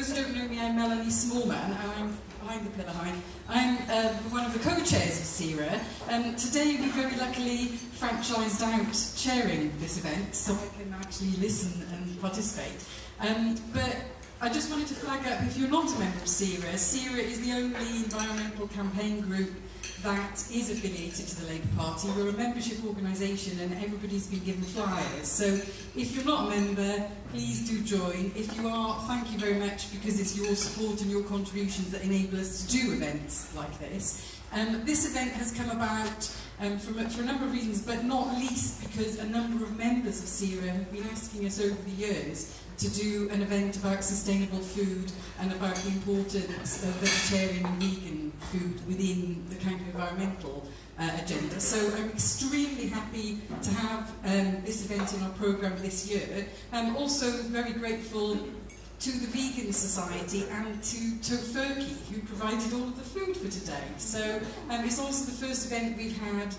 those who don't know me, I'm Melanie Smallman, and I'm behind the pillar behind. I'm one of the co-chairs of SERA. Today we very luckily franchised out chairing this event, so I can actually listen and participate. But I just wanted to flag up, if you're not a member of SERA, SERA is the only environmental campaign group that is affiliated to the Labour Party. We're a membership organisation and everybody's been given flyers. So if you're not a member, please do join. If you are, thank you very much, because it's your support and your contributions that enable us to do events like this. This event has come about for a number of reasons, but not least because a number of members of SERA have been asking us over the years to do an event about sustainable food and about the importance of vegetarian and vegan food within the kind of environmental agenda. So I'm extremely happy to have this event in our programme this year. I'm also very grateful to the Vegan Society and to Tofurky, who provided all of the food for today. So it's also the first event we've had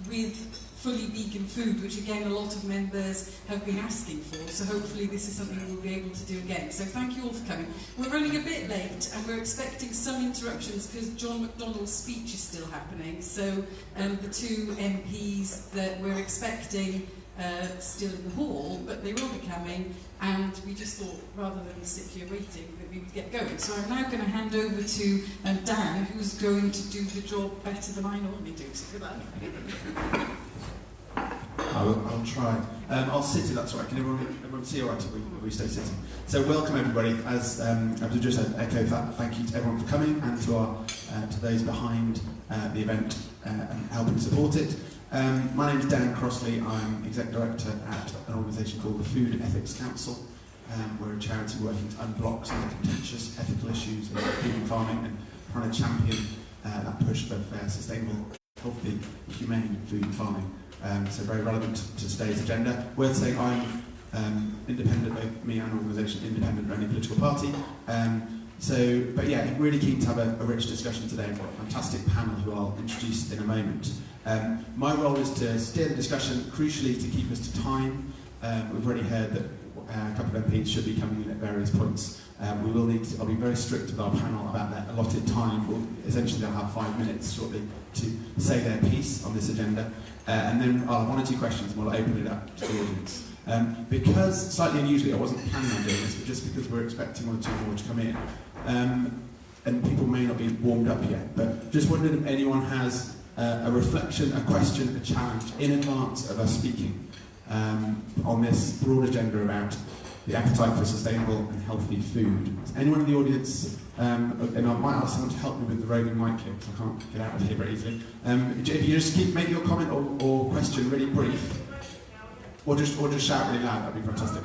with fully vegan food, which again a lot of members have been asking for, so hopefully this is something we'll be able to do again. So thank you all for coming. We're running a bit late and we're expecting some interruptions because John McDonnell's speech is still happening, so the two MPs that we're expecting still in the hall, but they will be coming, and we just thought rather than sit here waiting that we would get going. So I'm now going to hand over to Dan, who's going to do the job better than I normally do. So good luck. I'll try. I'll sit if that's right. Can everyone see all right if we stay sitting? So welcome everybody. As I've just echo that, thank you to everyone for coming and to those behind the event and helping support it. My name is Dan Crossley. I'm Exec Director at an organisation called the Food Ethics Council. We're a charity working to unblock some of the contentious ethical issues in vegan farming and trying to champion that push for fair, sustainable, healthy, humane food and farming. So very relevant to today's agenda. Worth saying I'm independent, both me and organisation, independent of any political party. But yeah, really keen to have a rich discussion today. We've got a fantastic panel who I'll introduce in a moment. My role is to steer the discussion, crucially to keep us to time. We've already heard that a couple of MPs should be coming in at various points. We will need to, I'll be very strict with our panel about that allotted time. Essentially they'll have 5 minutes shortly to say their piece on this agenda. And then I'll have 1 or 2 questions and we'll open it up to the audience. Because, slightly unusually, I wasn't planning on doing this, but just because we're expecting 1 or 2 more to come in, and people may not be warmed up yet, but just wondering if anyone has a reflection, a question, a challenge in advance of us speaking on this broad agenda about the appetite for sustainable and healthy food. Is anyone in the audience, and I might ask someone to help me with the roving mic here, because I can't get out of here very easily. If you just make your comment or question really brief, or just shout really loud, that'd be fantastic.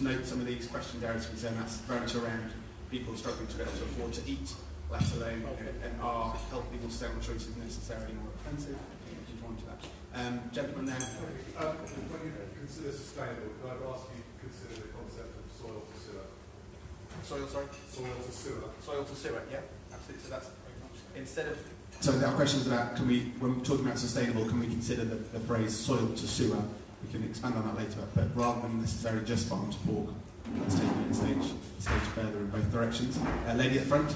Note some of these question areas concern that's very much around people struggling to be able to afford to eat, let alone and are healthy or sustainable choices necessarily more expensive. If you want to that. Gentleman there. When you consider sustainable, could I ask you to consider the concept of soil to sewer? Soil, sorry? Soil to sewer. Soil to sewer, yeah, absolutely. So that's instead of. So our question is about, when we're talking about sustainable, can we consider the phrase soil to sewer? We can expand on that later, but rather than necessarily just farm to fork, let's take it a stage further in both directions. Lady at the front.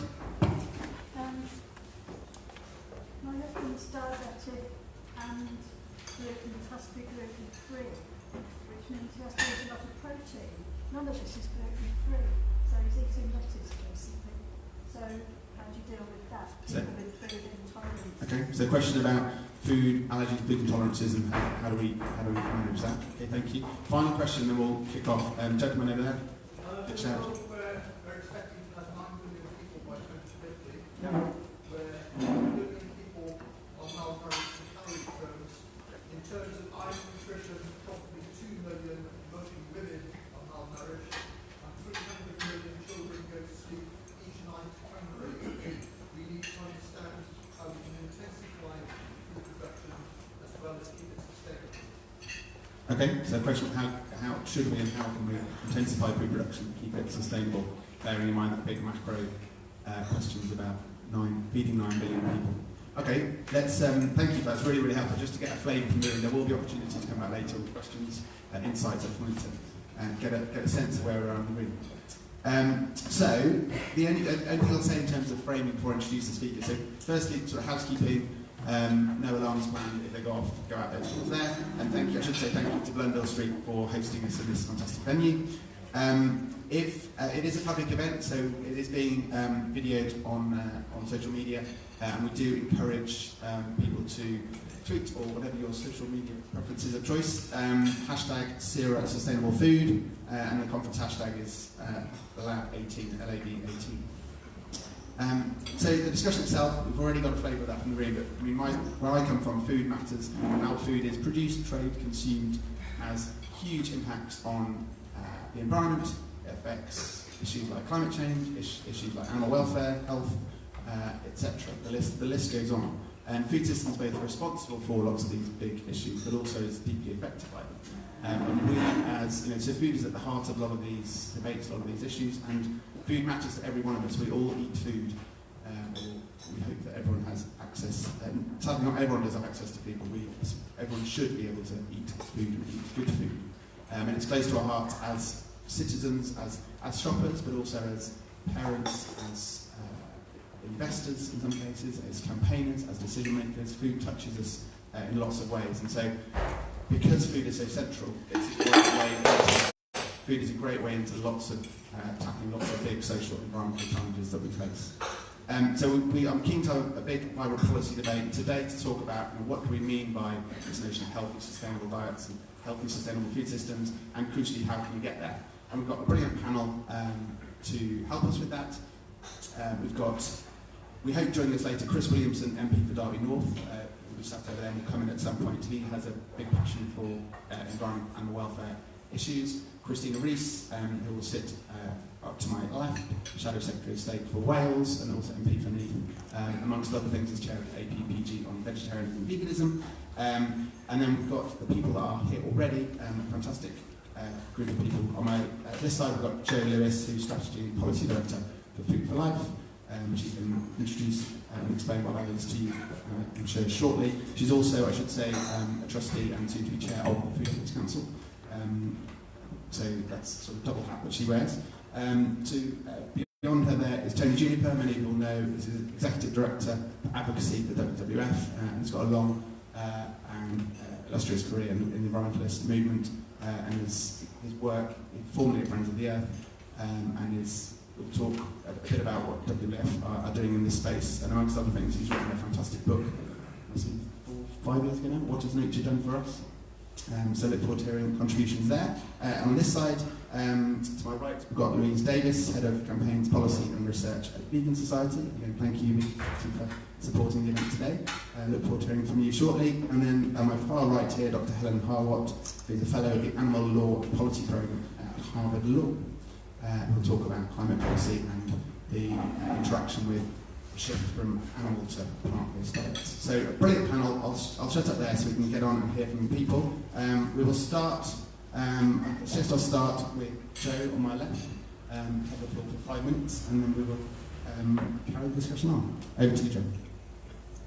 My husband's diabetic and has to be gluten-free, which means he has to eat a lot of protein. None of this is gluten-free, so he's eating lettuce basically. So how do you deal with that? People with food intolerance. Okay, so a question about food allergies, food intolerances, and how do we manage that? Okay, thank you. Final question, then we'll kick off. Gentleman over there. Good shout. We're expecting to have 9 million people by 2050. Yeah. Where 9 million people are malnourished in calorie terms. In terms of iron nutrition, probably 2 million Okay, so the question: how should we and how can we intensify food production and keep it sustainable? Bearing in mind that big macro questions about feeding 9 billion people. Okay, let's thank you. That's really, really helpful. Just to get a flavour from the room, there will be opportunities to come back later with questions, insights. I just wanted to get a sense of where we are in the room. So the only thing I'll say in terms of framing before I introduce the speaker. So firstly, sort of housekeeping. No alarms planned if they go off. Go out those doors there. And thank you. I should say thank you to Blundell Street for hosting us in this fantastic venue. It is a public event, so it is being videoed on social media, and we do encourage people to tweet or whatever your social media preferences of choice. Hashtag SERA Sustainable Food, and the conference hashtag is LAB18, LAB18. So the discussion itself, we've already got a flavour of that from the room, but I mean, where I come from, food matters, and how food is produced, trade, consumed, has huge impacts on the environment. It affects issues like climate change, issues like animal welfare, health, etc. The list goes on. And food systems both are responsible for lots of these big issues, but also is deeply affected by them. And we, as so food is at the heart of a lot of these debates, a lot of these issues, and food matters to every one of us. We all eat food, or we hope that everyone has access. Sadly, not everyone does have access to food, but everyone should be able to eat food and eat good food. And it's close to our heart as citizens, as shoppers, but also as parents, as investors in some cases, as campaigners, as decision makers. Food touches us in lots of ways, and so because food is so central, food is a great way into lots of tackling lots of big social and environmental challenges that we face. So I'm keen to have a big vibrant policy debate today to talk about what do we mean by this notion of healthy, sustainable diets and healthy, sustainable food systems, and crucially, how can we get there? And we've got a brilliant panel to help us with that. We hope during this later, Chris Williamson MP for Derby North, who sat over there, will come in at some point. He has a big passion for environment and welfare issues. Christina Rees, who will sit up to my left, Shadow Secretary of State for Wales, and also MP for Neath, amongst other things, as chair of the APPG on vegetarianism and veganism. And then we've got the people that are here already, a fantastic group of people. On this side, we've got Jo Lewis, who's Strategy and Policy Director for Food for Life. She can introduce and explain what that is to you, I'm sure, shortly. She's also, I should say, a trustee and soon to be chair of the Food Ethics Council. So that's sort of double hat that she wears. Beyond her there is Tony Juniper, many of you will know, is Executive Director for Advocacy for WWF, and he's got a long and illustrious career in the environmentalist movement, and his work formerly at Friends of the Earth, and we'll talk a bit about what WWF are doing in this space, and amongst other things, he's written a fantastic book, 5 years ago now, What Has Nature Done For Us? So look forward to hearing contributions there. On this side, to my right, we've got Louise Davis, Head of Campaigns, Policy and Research at Vegan Society. Again, thank you for supporting the event today. Look forward to hearing from you shortly. And then on my far right here, Dr. Helen Harwatt, who's a Fellow of the Animal Law and Policy Programme at Harvard Law. We'll talk about climate policy and the interaction with shift from animal to plant-based diets. So a brilliant panel. I'll shut up there so we can get on and hear from people. We will start. I'll start with Jo on my left. Have the floor for 5 minutes, and then we will carry the discussion on. Over to you, Jo.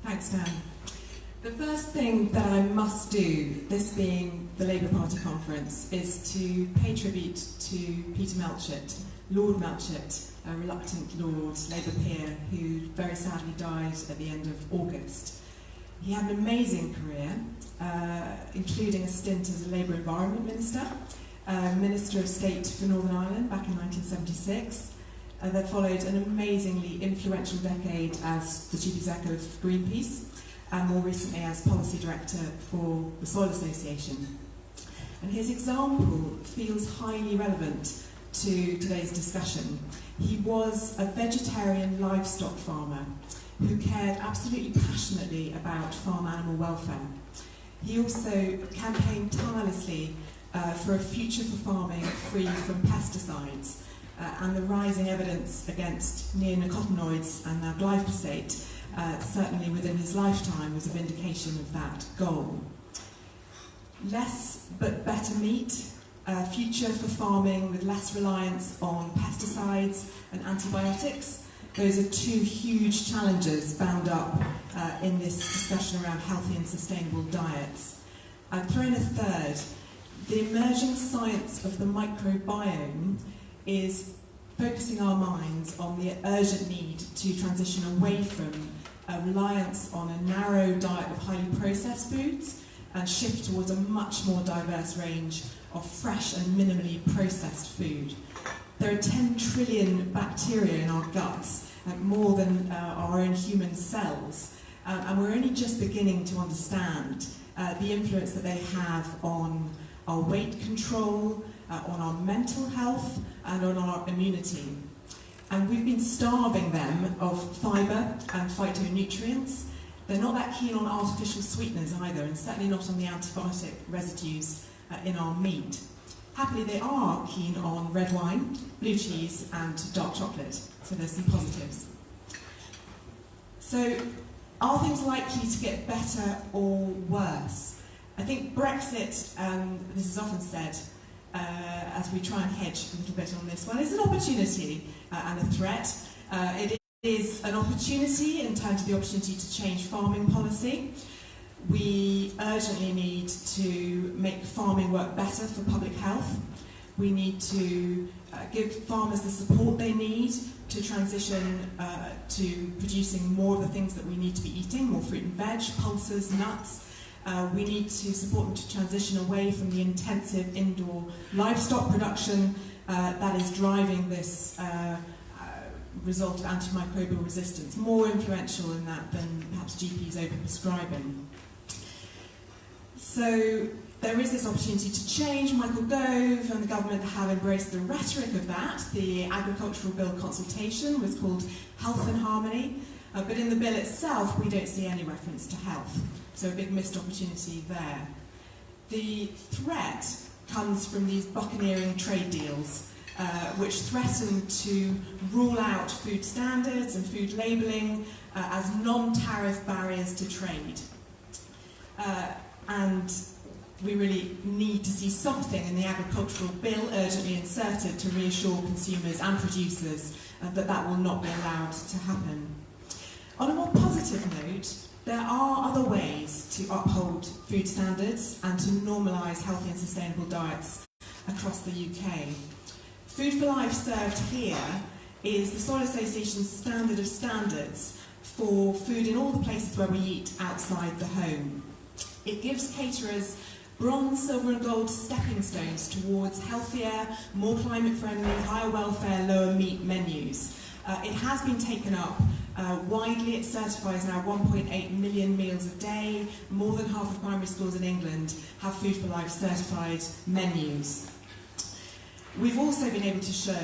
Thanks, Dan. The first thing that I must do, this being the Labour Party conference, is to pay tribute to Peter Melchett, Lord Melchett, a reluctant Lord, Labour peer, who very sadly died at the end of August. He had an amazing career, including a stint as a Labour Environment Minister, Minister of State for Northern Ireland back in 1976. There followed an amazingly influential decade as the Chief Executive of Greenpeace, and more recently as Policy Director for the Soil Association. And his example feels highly relevant to today's discussion. He was a vegetarian livestock farmer who cared absolutely passionately about farm animal welfare. He also campaigned tirelessly for a future for farming free from pesticides, and the rising evidence against neonicotinoids and now glyphosate, certainly within his lifetime, was a vindication of that goal. Less but better meat, a future for farming with less reliance on pesticides and antibiotics. Those are two huge challenges bound up in this discussion around healthy and sustainable diets. I'd throw in a third. The emerging science of the microbiome is focusing our minds on the urgent need to transition away from a reliance on a narrow diet of highly processed foods and shift towards a much more diverse range of fresh and minimally processed food. There are 10 trillion bacteria in our guts, more than our own human cells, and we're only just beginning to understand the influence that they have on our weight control, on our mental health, and on our immunity. And we've been starving them of fibre and phytonutrients. They're not that keen on artificial sweeteners either, and certainly not on the antibiotic residues in our meat. Happily, they are keen on red wine, blue cheese, and dark chocolate, so there's some positives. So, are things likely to get better or worse? I think Brexit, this is often said, as we try and hedge a little bit on this one, is an opportunity and a threat. It is an opportunity in terms of the opportunity to change farming policy. We urgently need to make farming work better for public health. We need to give farmers the support they need to transition to producing more of the things that we need to be eating, more fruit and veg, pulses, nuts. We need to support them to transition away from the intensive indoor livestock production that is driving this result of antimicrobial resistance, more influential in that than perhaps GPs overprescribing. So there is this opportunity to change. Michael Gove and the government have embraced the rhetoric of that. The agricultural bill consultation was called Health and Harmony, but in the bill itself we don't see any reference to health. So a big missed opportunity there. The threat comes from these buccaneering trade deals, which threaten to rule out food standards and food labelling as non-tariff barriers to trade. And we really need to see something in the agricultural bill urgently inserted to reassure consumers and producers that that will not be allowed to happen. On a more positive note, there are other ways to uphold food standards and to normalise healthy and sustainable diets across the UK. Food for Life served here is the Soil Association's standard of standards for food in all the places where we eat outside the home. It gives caterers bronze, silver and gold stepping stones towards healthier, more climate-friendly, higher welfare, lower meat menus. It has been taken up widely. It certifies now 1.8 million meals a day. More than half of primary schools in England have Food for Life certified menus. We've also been able to show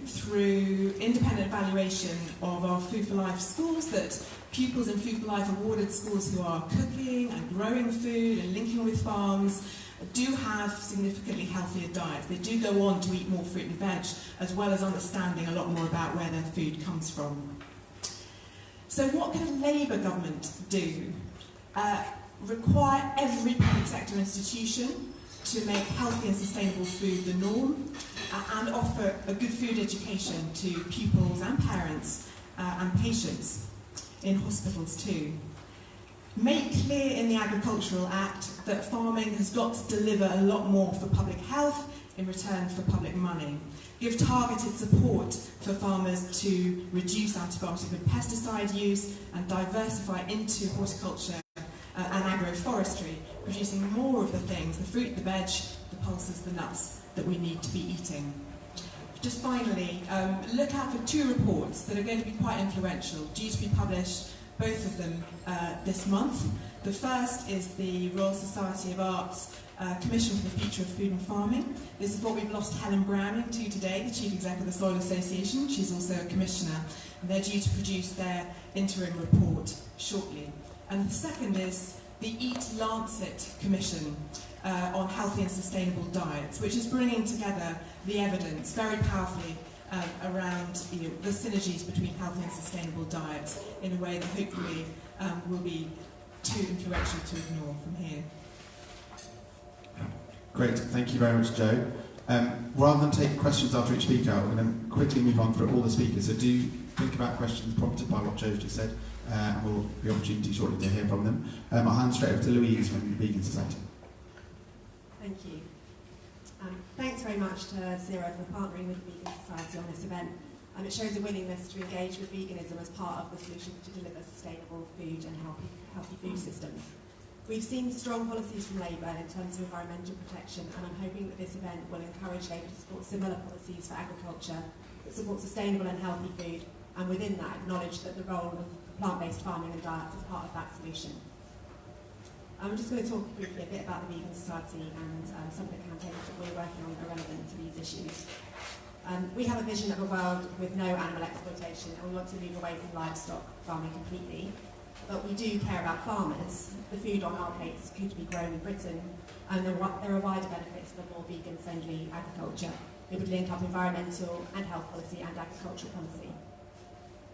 through independent evaluation of our Food for Life schools that pupils in Food for Life awarded schools who are cooking and growing food and linking with farms do have significantly healthier diets. They do go on to eat more fruit and veg, as well as understanding a lot more about where their food comes from. So what can a Labour government do? Require every public sector institution to make healthy and sustainable food the norm, and offer a good food education to pupils and parents and patients in hospitals too. Make clear in the Agricultural Act that farming has got to deliver a lot more for public health in return for public money. Give targeted support for farmers to reduce antibiotic and pesticide use and diversify into horticulture and agroforestry, producing more of the things, the fruit, the veg, the pulses, the nuts that we need to be eating. Just finally, look out for two reports that are going to be quite influential, due to be published, both of them, this month. The first is the Royal Society of Arts Commission for the Future of Food and Farming. This is what we've lost Helen Browning to today, the Chief Executive of the Soil Association. She's also a Commissioner, and they're due to produce their interim report shortly. And the second is the Eat Lancet Commission on Healthy and Sustainable Diets, which is bringing together the evidence very powerfully around the synergies between healthy and sustainable diets in a way that hopefully will be too influential to ignore from here. Great, thank you very much, Joe. Rather than take questions after each speaker, we're going to quickly move on through all the speakers. So do think about questions prompted by what Joe's just said, and we'll have the opportunity shortly to hear from them. I'll hand straight over to Louise from the Vegan Society. Thank you. Thanks very much to SERA for partnering with the Vegan Society on this event. It shows a willingness to engage with veganism as part of the solution to deliver sustainable food and healthy food systems. We've seen strong policies from Labour in terms of environmental protection, and I'm hoping that this event will encourage Labour to support similar policies for agriculture that support sustainable and healthy food, and within that acknowledge that the role of plant-based farming and diets is part of that solution. I'm just going to talk briefly a bit about the Vegan Society and some of the campaigns that we're working on that are relevant to these issues. We have a vision of a world with no animal exploitation, and we want to move away from livestock farming completely. But we do care about farmers. The food on our plates could be grown in Britain, and there are wider benefits of a more vegan-friendly agriculture. It would link up environmental and health policy and agricultural policy.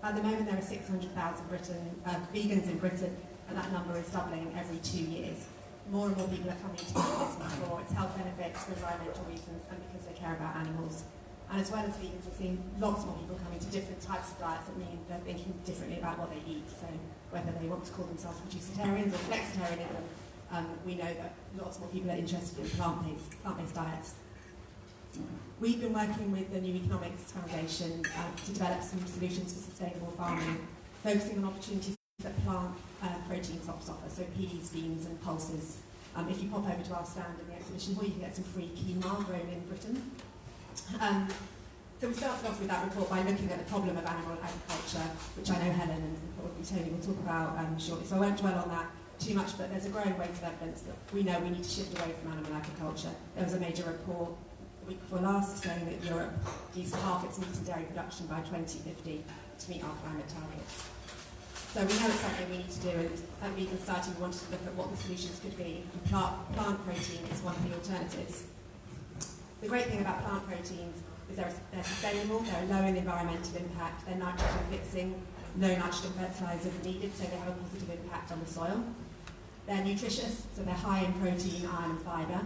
At the moment, there are 600,000 vegans in Britain, and that number is doubling every 2 years. More and more people are coming to veganism for its health benefits, for environmental reasons, and because they care about animals. And as well as vegans, we're seeing lots more people coming to different types of diets that mean they're thinking differently about what they eat. So whether they want to call themselves reducitarians or flexitarianism, we know that lots more people are interested in plant-based diets. We've been working with the New Economics Foundation to develop some solutions for sustainable farming, focusing on opportunities that plant protein crops offer, so peas, beans and pulses. If you pop over to our stand in the exhibition hall, you can get some free quinoa grown in Britain. So we started off with that report by looking at the problem of animal agriculture, which I know Helen and probably Tony will talk about shortly, so I won't dwell on that too much, but there's a growing weight of evidence that we know we need to shift away from animal agriculture. There was a major report the week before last saying that Europe needs to halve its meat and dairy production by 2050 to meet our climate targets. So we know it's something we need to do, and at Vegan Society we wanted to look at what the solutions could be. Plant protein is one of the alternatives. The great thing about plant proteins is they're sustainable, they're low in environmental impact, they're nitrogen fixing, no nitrogen fertilizers needed, so they have a positive impact on the soil. They're nutritious, so they're high in protein, iron and fibre.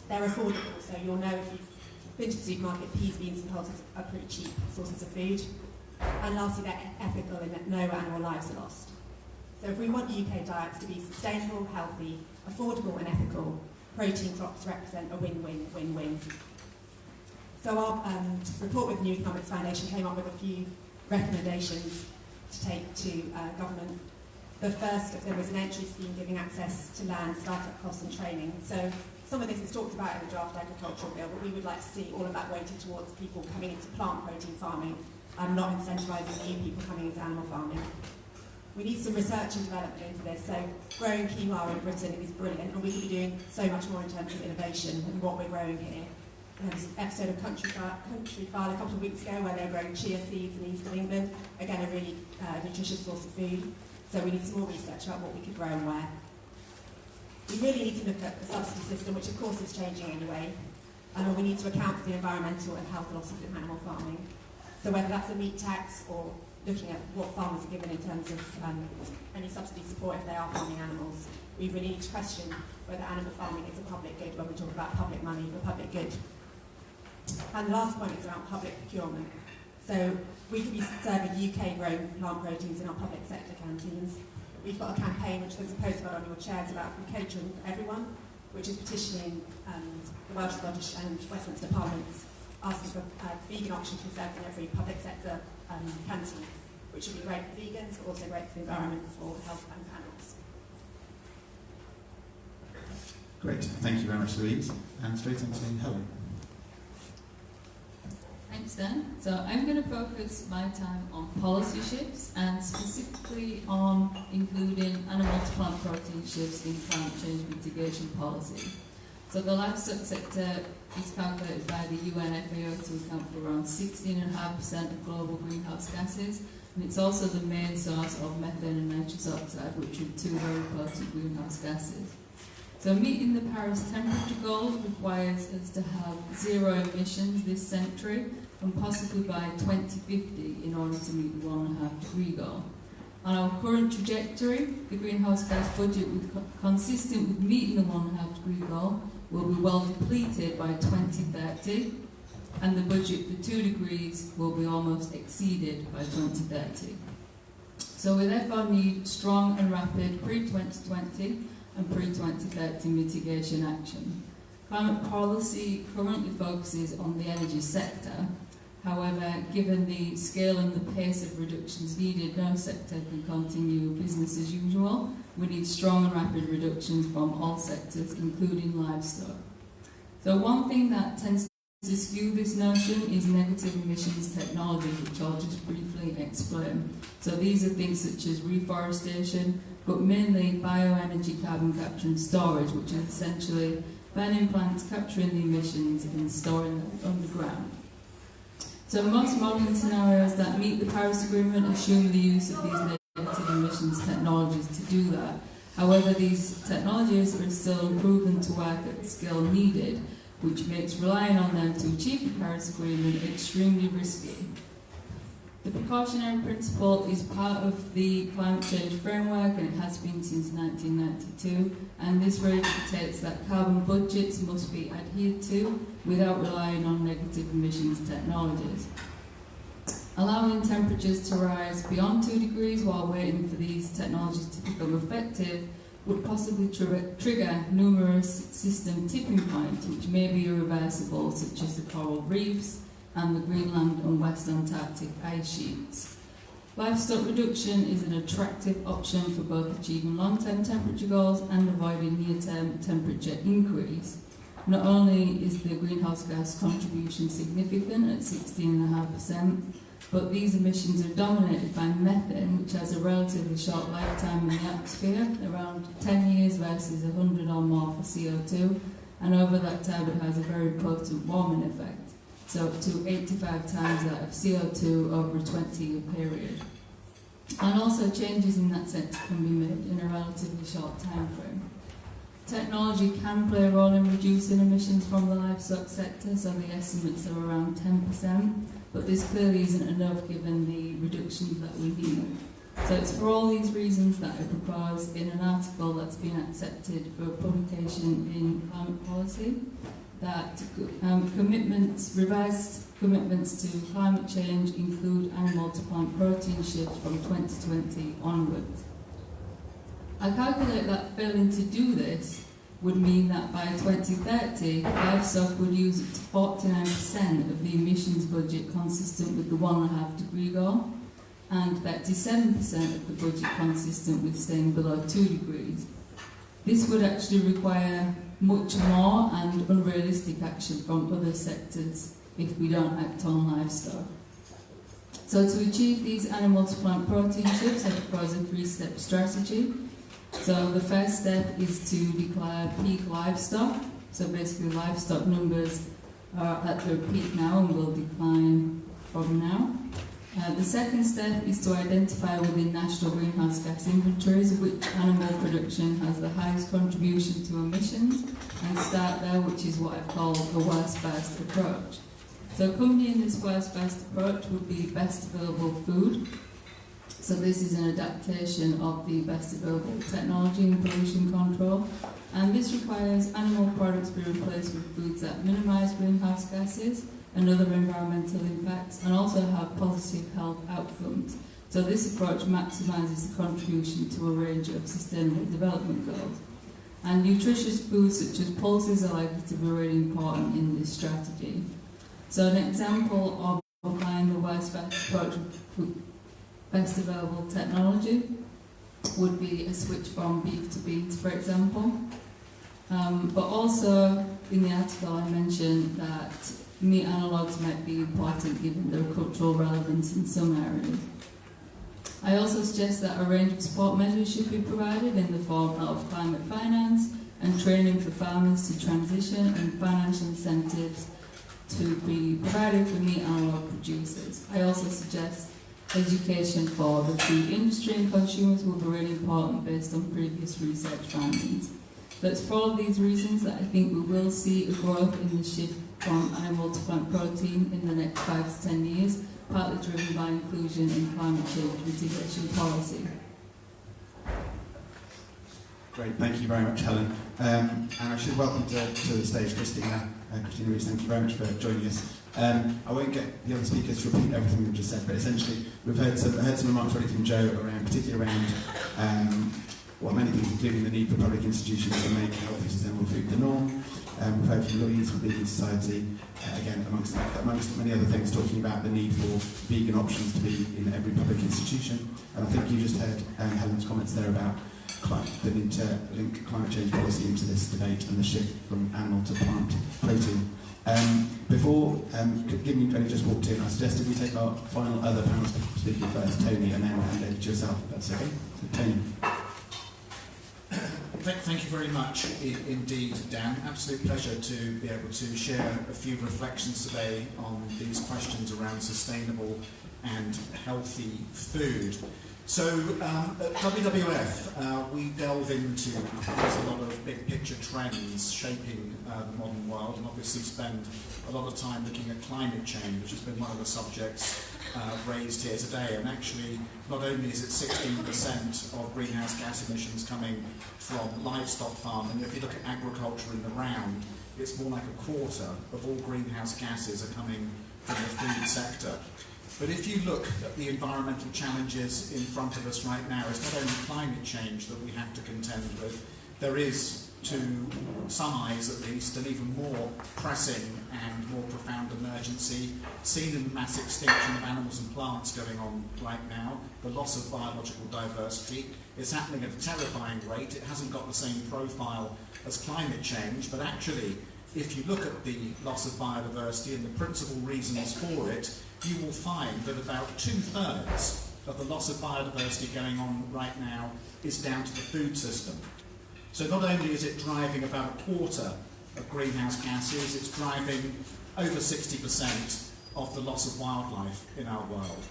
They're affordable, so you'll know if you've been to the supermarket, peas, beans and pulses are pretty cheap sources of food. And lastly, they're ethical in that no animal lives are lost. So if we want UK diets to be sustainable, healthy, affordable and ethical, protein crops represent a win-win-win-win. So our report with the New Economics Foundation came up with a few recommendations to take to government. The first, there was an entry scheme giving access to land, start-up costs and training. So some of this is talked about in the draft agricultural bill, but we would like to see all of that weighted towards people coming into plant protein farming and not incentivising new people coming into animal farming. We need some research and development into this. So growing quinoa in Britain is brilliant, and we could be doing so much more in terms of innovation and what we're growing here. There was an episode of Country File a couple of weeks ago where they were growing chia seeds in East of England. Again, a really nutritious source of food. So we need some more research about what we could grow and where. We really need to look at the subsidy system, which of course is changing anyway, and we need to account for the environmental and health losses in animal farming. So whether that's a meat tax or looking at what farmers are given in terms of any subsidy support if they are farming animals, we really need to question whether animal farming is a public good when we talk about public money for public good. And the last point is around public procurement. So we could be serving UK-grown plant proteins in our public sector canteens. We've got a campaign, which there's a postcard on your chairs about catering for everyone, which is petitioning the Welsh, Scottish and Westminster Parliaments, asking for vegan options to be served in every public sector canteen, which would be great for vegans, but also great for the environment, for health and animals. Great, thank you very much, Louise. And straight on to Helen. Thanks, Dan. So I'm going to focus my time on policy shifts and specifically on including animal to plant protein shifts in climate change mitigation policy. So the livestock sector is calculated by the UN FAO to account for around 16.5% of global greenhouse gases, and it's also the main source of methane and nitrous oxide, which are two very important greenhouse gases. So meeting the Paris temperature goal requires us to have zero emissions this century and possibly by 2050 in order to meet the 1.5 degree goal. On our current trajectory, the greenhouse gas budget, consistent with meeting the 1.5 degree goal, will be well depleted by 2030, and the budget for 2 degrees will be almost exceeded by 2030. So we therefore need strong and rapid pre-2020 and pre-2030 mitigation action. Climate policy currently focuses on the energy sector. However, given the scale and the pace of reductions needed, no sector can continue business as usual. We need strong and rapid reductions from all sectors, including livestock. So one thing that tends to skew this notion is negative emissions technology, which I'll just briefly explain. So these are things such as reforestation, but mainly bioenergy carbon capture and storage, which is essentially burning plants capturing the emissions and storing them underground. So most modelling scenarios that meet the Paris Agreement assume the use of these negative emissions technologies to do that. However, these technologies are still proven to work at the scale needed, which makes relying on them to achieve the Paris Agreement extremely risky. The precautionary principle is part of the climate change framework, and it has been since 1992, and this really dictates that carbon budgets must be adhered to without relying on negative emissions technologies. Allowing temperatures to rise beyond 2 degrees while waiting for these technologies to become effective would possibly trigger numerous system tipping points, which may be irreversible, such as the coral reefs and the Greenland and West Antarctic ice sheets. Livestock reduction is an attractive option for both achieving long-term temperature goals and avoiding near-term temperature increase. Not only is the greenhouse gas contribution significant at 16.5%, but these emissions are dominated by methane, which has a relatively short lifetime in the atmosphere, around 10 years versus 100 or more for CO2, and over that time it has a very potent warming effect, so up to 85 times that of CO2 over a 20-year period. And also changes in that sector can be made in a relatively short time frame. Technology can play a role in reducing emissions from the livestock sector, so the estimates are around 10%, but this clearly isn't enough given the reductions that we need. So it's for all these reasons that I propose in an article that's been accepted for publication in Climate Policy that revised commitments to climate change include animal to plant protein shifts from 2020 onwards. I calculate that failing to do this would mean that by 2030, livestock would use up to 49% of the emissions budget consistent with the 1.5 degree goal, and 37% of the budget consistent with staying below 2 degrees. This would actually require much more and unrealistic action from other sectors if we don't act on livestock. So to achieve these animal to plant protein shifts, I propose a 3-step strategy. So the first step is to declare peak livestock. So basically livestock numbers are at their peak now and will decline from now. The second step is to identify within national greenhouse gas inventories which animal production has the highest contribution to emissions and start there, which is what I've called the worst first approach. So accompanying this worst first approach would be best available food. So this is an adaptation of the best available technology in pollution control, and this requires animal products be replaced with foods that minimise greenhouse gases and other environmental impacts and also have positive health outcomes. So this approach maximises the contribution to a range of sustainable development goals. And nutritious foods such as pulses are likely to be really important in this strategy. So an example of applying the worst first approach with best available technology would be a switch from beef to beans, for example. But also in the article I mentioned that meat analogues might be important given their cultural relevance in some areas. I also suggest that a range of support measures should be provided in the form of climate finance and training for farmers to transition and financial incentives to be provided for meat analogue producers. I also suggest education for the food industry and consumers will be really important based on previous research findings. So it's for all of these reasons that I think we will see a growth in the shift from animal to plant protein in the next 5 to 10 years, partly driven by inclusion in climate change mitigation policy. Great, thank you very much, Helen. And I should welcome to the stage Christina. Christina Rees, thank you very much for joining us. I won't get the other speakers to repeat everything we've just said, but essentially we've heard some remarks already from Joe particularly around many things, including the need for public institutions to make healthy, sustainable food the norm. We've heard from Louise from Vegan Society, again, amongst many other things, talking about the need for vegan options to be in every public institution. And I think you just heard Helen's comments there about the need to link climate change policy into this debate and the shift from animal to plant protein. Before, given you've only just walked in, I suggested we take our final other panel speaker first, Tony, and then I'll hand over to yourself, if that's okay. So, Tony. Thank you very much indeed, Dan. Absolute pleasure to be able to share a few reflections today on these questions around sustainable and healthy food. So at WWF, we delve into quite a lot of big picture trends shaping the modern world, and obviously spend a lot of time looking at climate change, which has been one of the subjects raised here today. And actually, not only is it 16% of greenhouse gas emissions coming from livestock farming, if you look at agriculture in the round, it's more like a quarter of all greenhouse gases are coming from the food sector. But if you look at the environmental challenges in front of us right now, it's not only climate change that we have to contend with, there is, to some eyes at least, an even more pressing and more profound emergency seen in the mass extinction of animals and plants going on right now. The loss of biological diversity is happening at a terrifying rate. It hasn't got the same profile as climate change, but actually, if you look at the loss of biodiversity and the principal reasons for it, you will find that about 2/3 of the loss of biodiversity going on right now is down to the food system. So not only is it driving about a quarter of greenhouse gases, it's driving over 60% of the loss of wildlife in our world.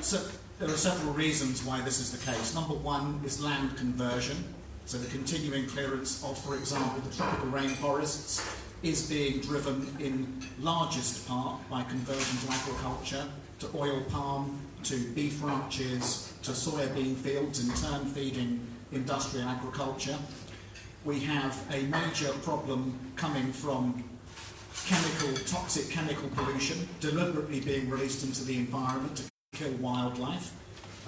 So there are several reasons why this is the case. Number one is land conversion. So the continuing clearance of, for example, the tropical rainforests is being driven in largest part by conversion to agriculture, to oil palm, to beef ranches, to soybean fields, in turn feeding industrial agriculture. We have a major problem coming from toxic chemical pollution deliberately being released into the environment to kill wildlife.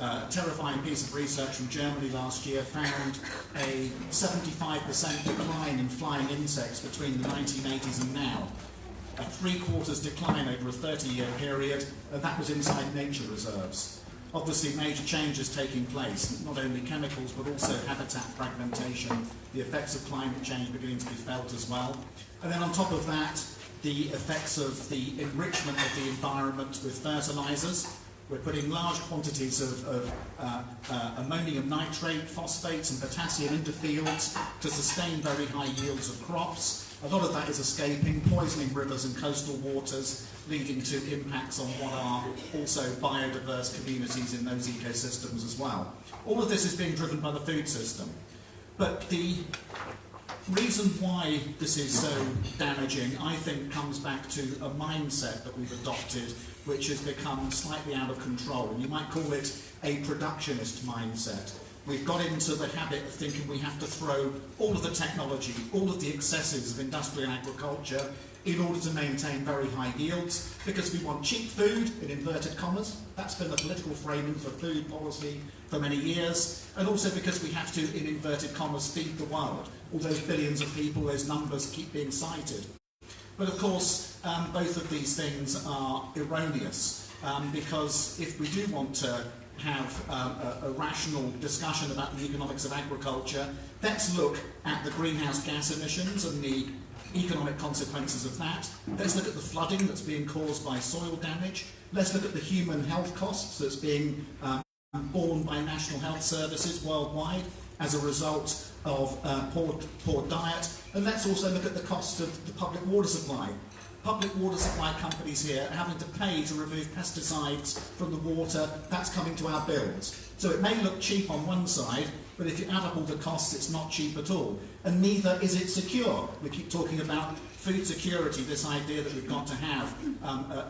A terrifying piece of research from Germany last year found a 75% decline in flying insects between the 1980s and now. A 3/4 decline over a 30-year period, and that was inside nature reserves. Obviously, major changes taking place, not only chemicals, but also habitat fragmentation, the effects of climate change beginning to be felt as well. And then on top of that, the effects of the enrichment of the environment with fertilisers. We're putting large quantities of ammonium nitrate, phosphates and potassium into fields to sustain very high yields of crops. A lot of that is escaping, poisoning rivers and coastal waters, leading to impacts on what are also biodiverse communities in those ecosystems as well. All of this is being driven by the food system. But the reason why this is so damaging, I think, comes back to a mindset that we've adopted which has become slightly out of control. You might call it a productionist mindset. We've got into the habit of thinking we have to throw all of the technology, all of the excesses of industrial agriculture in order to maintain very high yields, because we want cheap food, in inverted commas. That's been the political framing for food policy for many years, and also because we have to, in inverted commas, feed the world. All those billions of people, those numbers keep being cited. But of course, both of these things are erroneous, because if we do want to have a rational discussion about the economics of agriculture, let's look at the greenhouse gas emissions and the economic consequences of that. Let's look at the flooding that's being caused by soil damage. Let's look at the human health costs that's being borne by national health services worldwide as a result of poor diet. And let's also look at the cost of the public water supply. Public water supply companies here are having to pay to remove pesticides from the water. That's coming to our bills. So it may look cheap on one side, but if you add up all the costs, it's not cheap at all. And neither is it secure. We keep talking about food security, this idea that we've got to have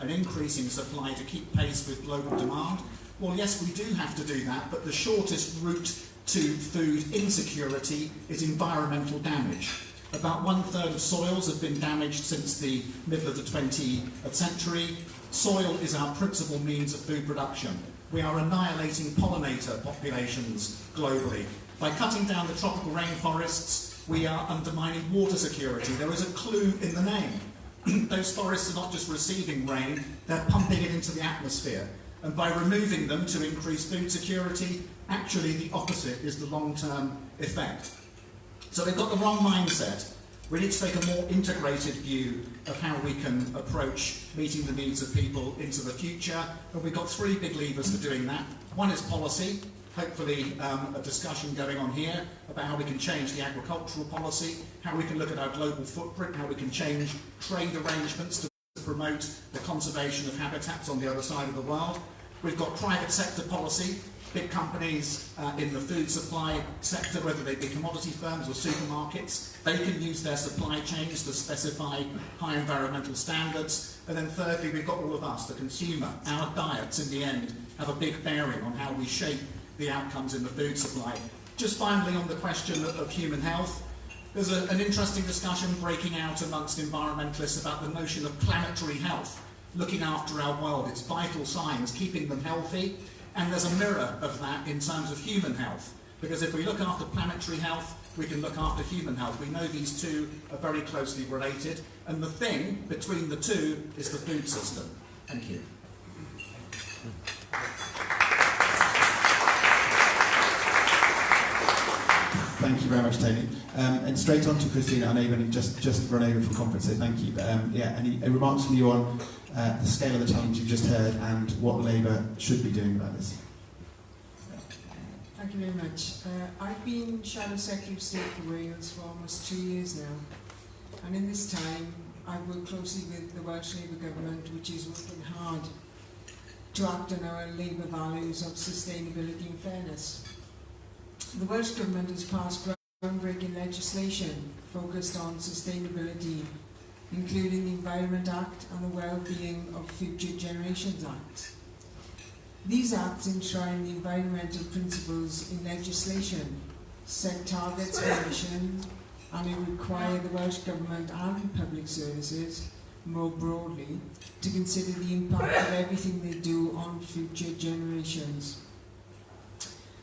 an increasing supply to keep pace with global demand. Well, yes, we do have to do that, but the shortest route to food insecurity is environmental damage. About 1/3 of soils have been damaged since the middle of the 20th century. Soil is our principal means of food production. We are annihilating pollinator populations globally. By cutting down the tropical rainforests, we are undermining water security. There is a clue in the name. Those forests are not just receiving rain, they're pumping it into the atmosphere. And by removing them to increase food security, actually the opposite is the long-term effect. So they've got the wrong mindset. We need to take a more integrated view of how we can approach meeting the needs of people into the future. And we've got 3 big levers for doing that. One is policy. Hopefully a discussion going on here about how we can change the agricultural policy, how we can look at our global footprint, how we can change trade arrangements to promote the conservation of habitats on the other side of the world. We've got private sector policy, big companies in the food supply sector, whether they be commodity firms or supermarkets, they can use their supply chains to specify high environmental standards. And then thirdly, we've got all of us, the consumer. Our diets in the end have a big bearing on how we shape the outcomes in the food supply. Just finally on the question of human health, there's an interesting discussion breaking out amongst environmentalists about the notion of planetary health, looking after our world, its vital signs, keeping them healthy. And there's a mirror of that in terms of human health, because if we look after planetary health, we can look after human health. We know these two are very closely related, and the thing between the two is the food system. Thank you. Thank you very much, Tony. And straight on to Christina. I know you've only just run over from conference, so thank you. But yeah, any remarks from you on the scale of the challenge you've just heard and what Labour should be doing about this? Thank you very much. I've been Shadow Secretary of State for Wales for almost 2 years now. And in this time, I've worked closely with the Welsh Labour Government, which is working hard to act on our Labour values of sustainability and fairness. The Welsh Government has passed groundbreaking legislation focused on sustainability, including the Environment Act and the Wellbeing of Future Generations Act. These acts enshrine the environmental principles in legislation, set targets for emissions, and it require the Welsh Government and public services, more broadly, to consider the impact of everything they do on future generations.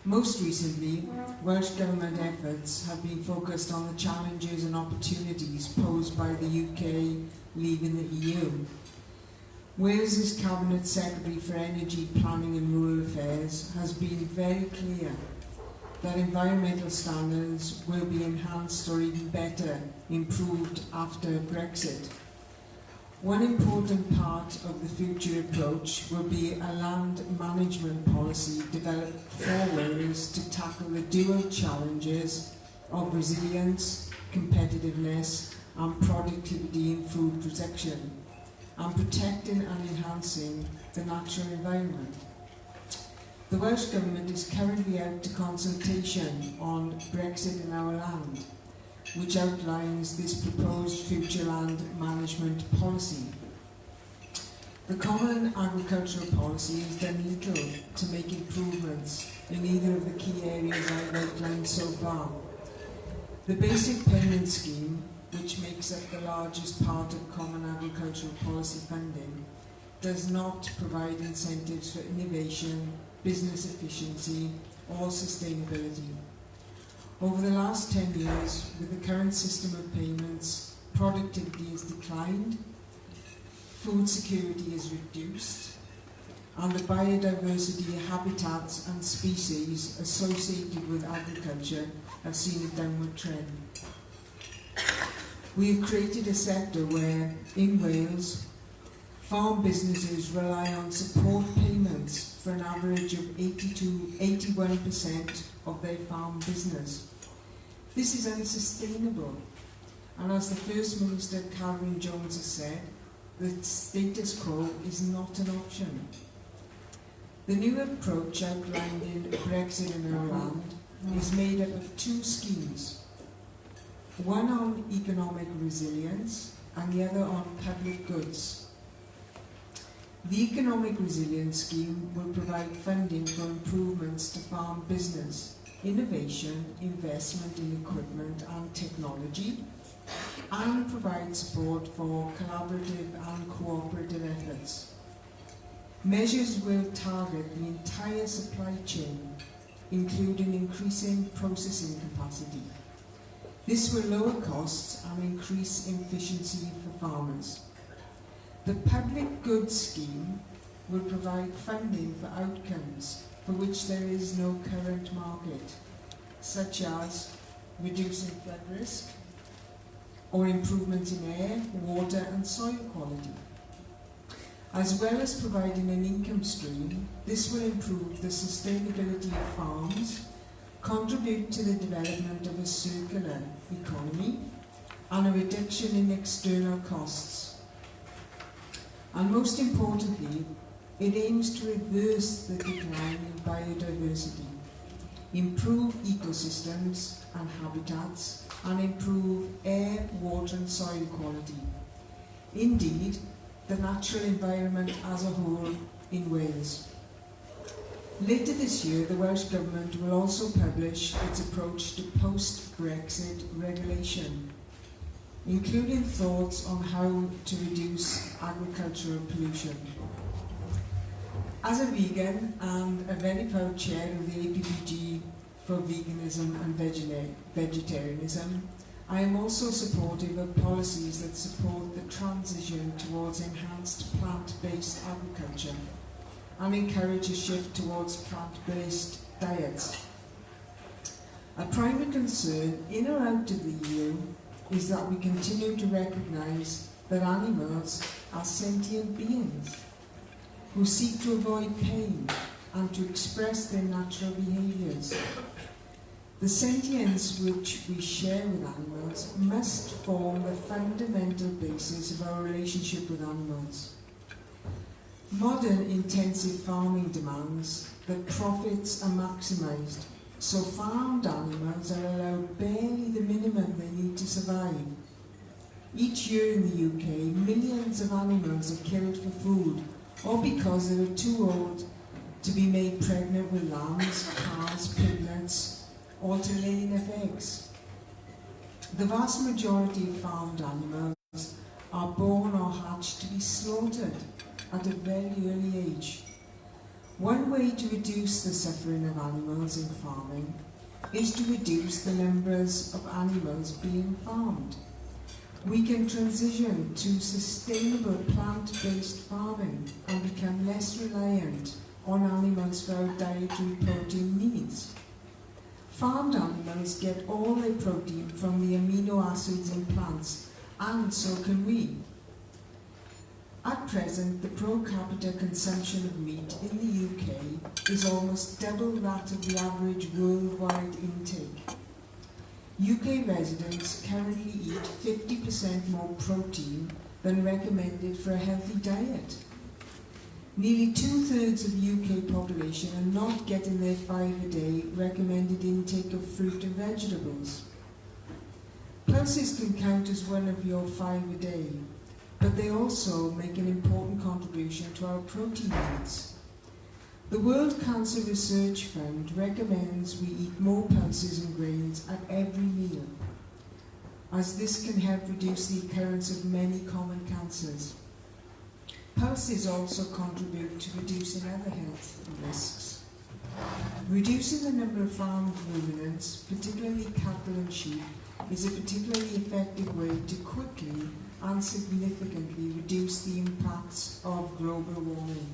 Most recently, Welsh Government efforts have been focused on the challenges and opportunities posed by the UK leaving the EU. Wales's Cabinet Secretary for Energy, Planning and Rural Affairs has been very clear that environmental standards will be enhanced or even better improved after Brexit. One important part of the future approach will be a land management policy developed for Wales to tackle the dual challenges of resilience, competitiveness and productivity in food production, and protecting and enhancing the natural environment. The Welsh Government is currently out to consultation on Brexit in our land, which outlines this proposed future land management policy. The Common Agricultural Policy has done little to make improvements in either of the key areas I've outlined so far. The Basic Payment Scheme, which makes up the largest part of Common Agricultural Policy funding, does not provide incentives for innovation, business efficiency or sustainability. Over the last 10 years, with the current system of payments, productivity has declined, food security is reduced, and the biodiversity, habitats and species associated with agriculture have seen a downward trend. We have created a sector where, in Wales, farm businesses rely on support payments for an average of 81% of their farm business. This is unsustainable, and as the First Minister Cameron Jones has said, the status quo is not an option. The new approach outlined in Brexit in our land is made up of 2 schemes, one on economic resilience and the other on public goods. The Economic Resilience Scheme will provide funding for improvements to farm business, innovation, investment in equipment and technology, and provide support for collaborative and cooperative efforts. Measures will target the entire supply chain, including increasing processing capacity. This will lower costs and increase efficiency for farmers. The Public Goods Scheme will provide funding for outcomes for which there is no current market, such as reducing flood risk or improvements in air, water and soil quality. As well as providing an income stream, this will improve the sustainability of farms, contribute to the development of a circular economy, and a reduction in external costs. And most importantly, it aims to reverse the decline in biodiversity, improve ecosystems and habitats, and improve air, water and soil quality. Indeed, the natural environment as a whole in Wales. Later this year, the Welsh Government will also publish its approach to post-Brexit regulation, including thoughts on how to reduce agricultural pollution. As a vegan and a very proud chair of the APPG for veganism and vegetarianism, I am also supportive of policies that support the transition towards enhanced plant-based agriculture and encourage a shift towards plant-based diets. A primary concern in or out of the EU is that we continue to recognise that animals are sentient beings who seek to avoid pain and to express their natural behaviours. The sentience which we share with animals must form the fundamental basis of our relationship with animals. Modern intensive farming demands that profits are maximised, so farmed animals are allowed barely the minimum they need to survive. Each year in the UK, millions of animals are killed for food or because they are too old to be made pregnant with lambs, cows, piglets, or to lay enough eggs. The vast majority of farmed animals are born or hatched to be slaughtered at a very early age. One way to reduce the suffering of animals in farming is to reduce the numbers of animals being farmed. We can transition to sustainable plant-based farming and become less reliant on animals for our dietary protein needs. Farmed animals get all their protein from the amino acids in plants, and so can we. At present, the per capita consumption of meat in the UK is almost double that of the average worldwide intake. UK residents currently eat 50% more protein than recommended for a healthy diet. Nearly 2/3 of UK population are not getting their 5 a day recommended intake of fruit and vegetables. Pulses can count as one of your 5 a day, but they also make an important contribution to our protein needs. The World Cancer Research Fund recommends we eat more pulses and grains at every meal, as this can help reduce the occurrence of many common cancers. Pulses also contribute to reducing other health risks. Reducing the number of farmed ruminants, particularly cattle and sheep, is a particularly effective way to quickly and significantly reduce the impacts of global warming.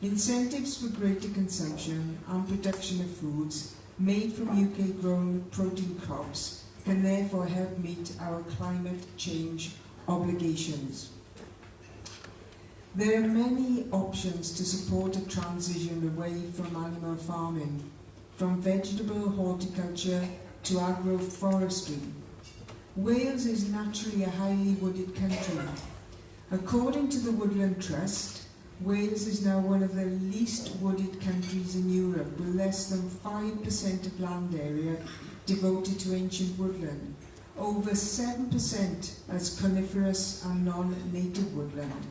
Incentives for greater consumption and production of foods made from UK-grown protein crops can therefore help meet our climate change obligations. There are many options to support a transition away from animal farming, from vegetable horticulture to agroforestry. Wales is naturally a highly wooded country. According to the Woodland Trust, Wales is now one of the least wooded countries in Europe, with less than 5% of land area devoted to ancient woodland, over 7% as coniferous and non-native woodland,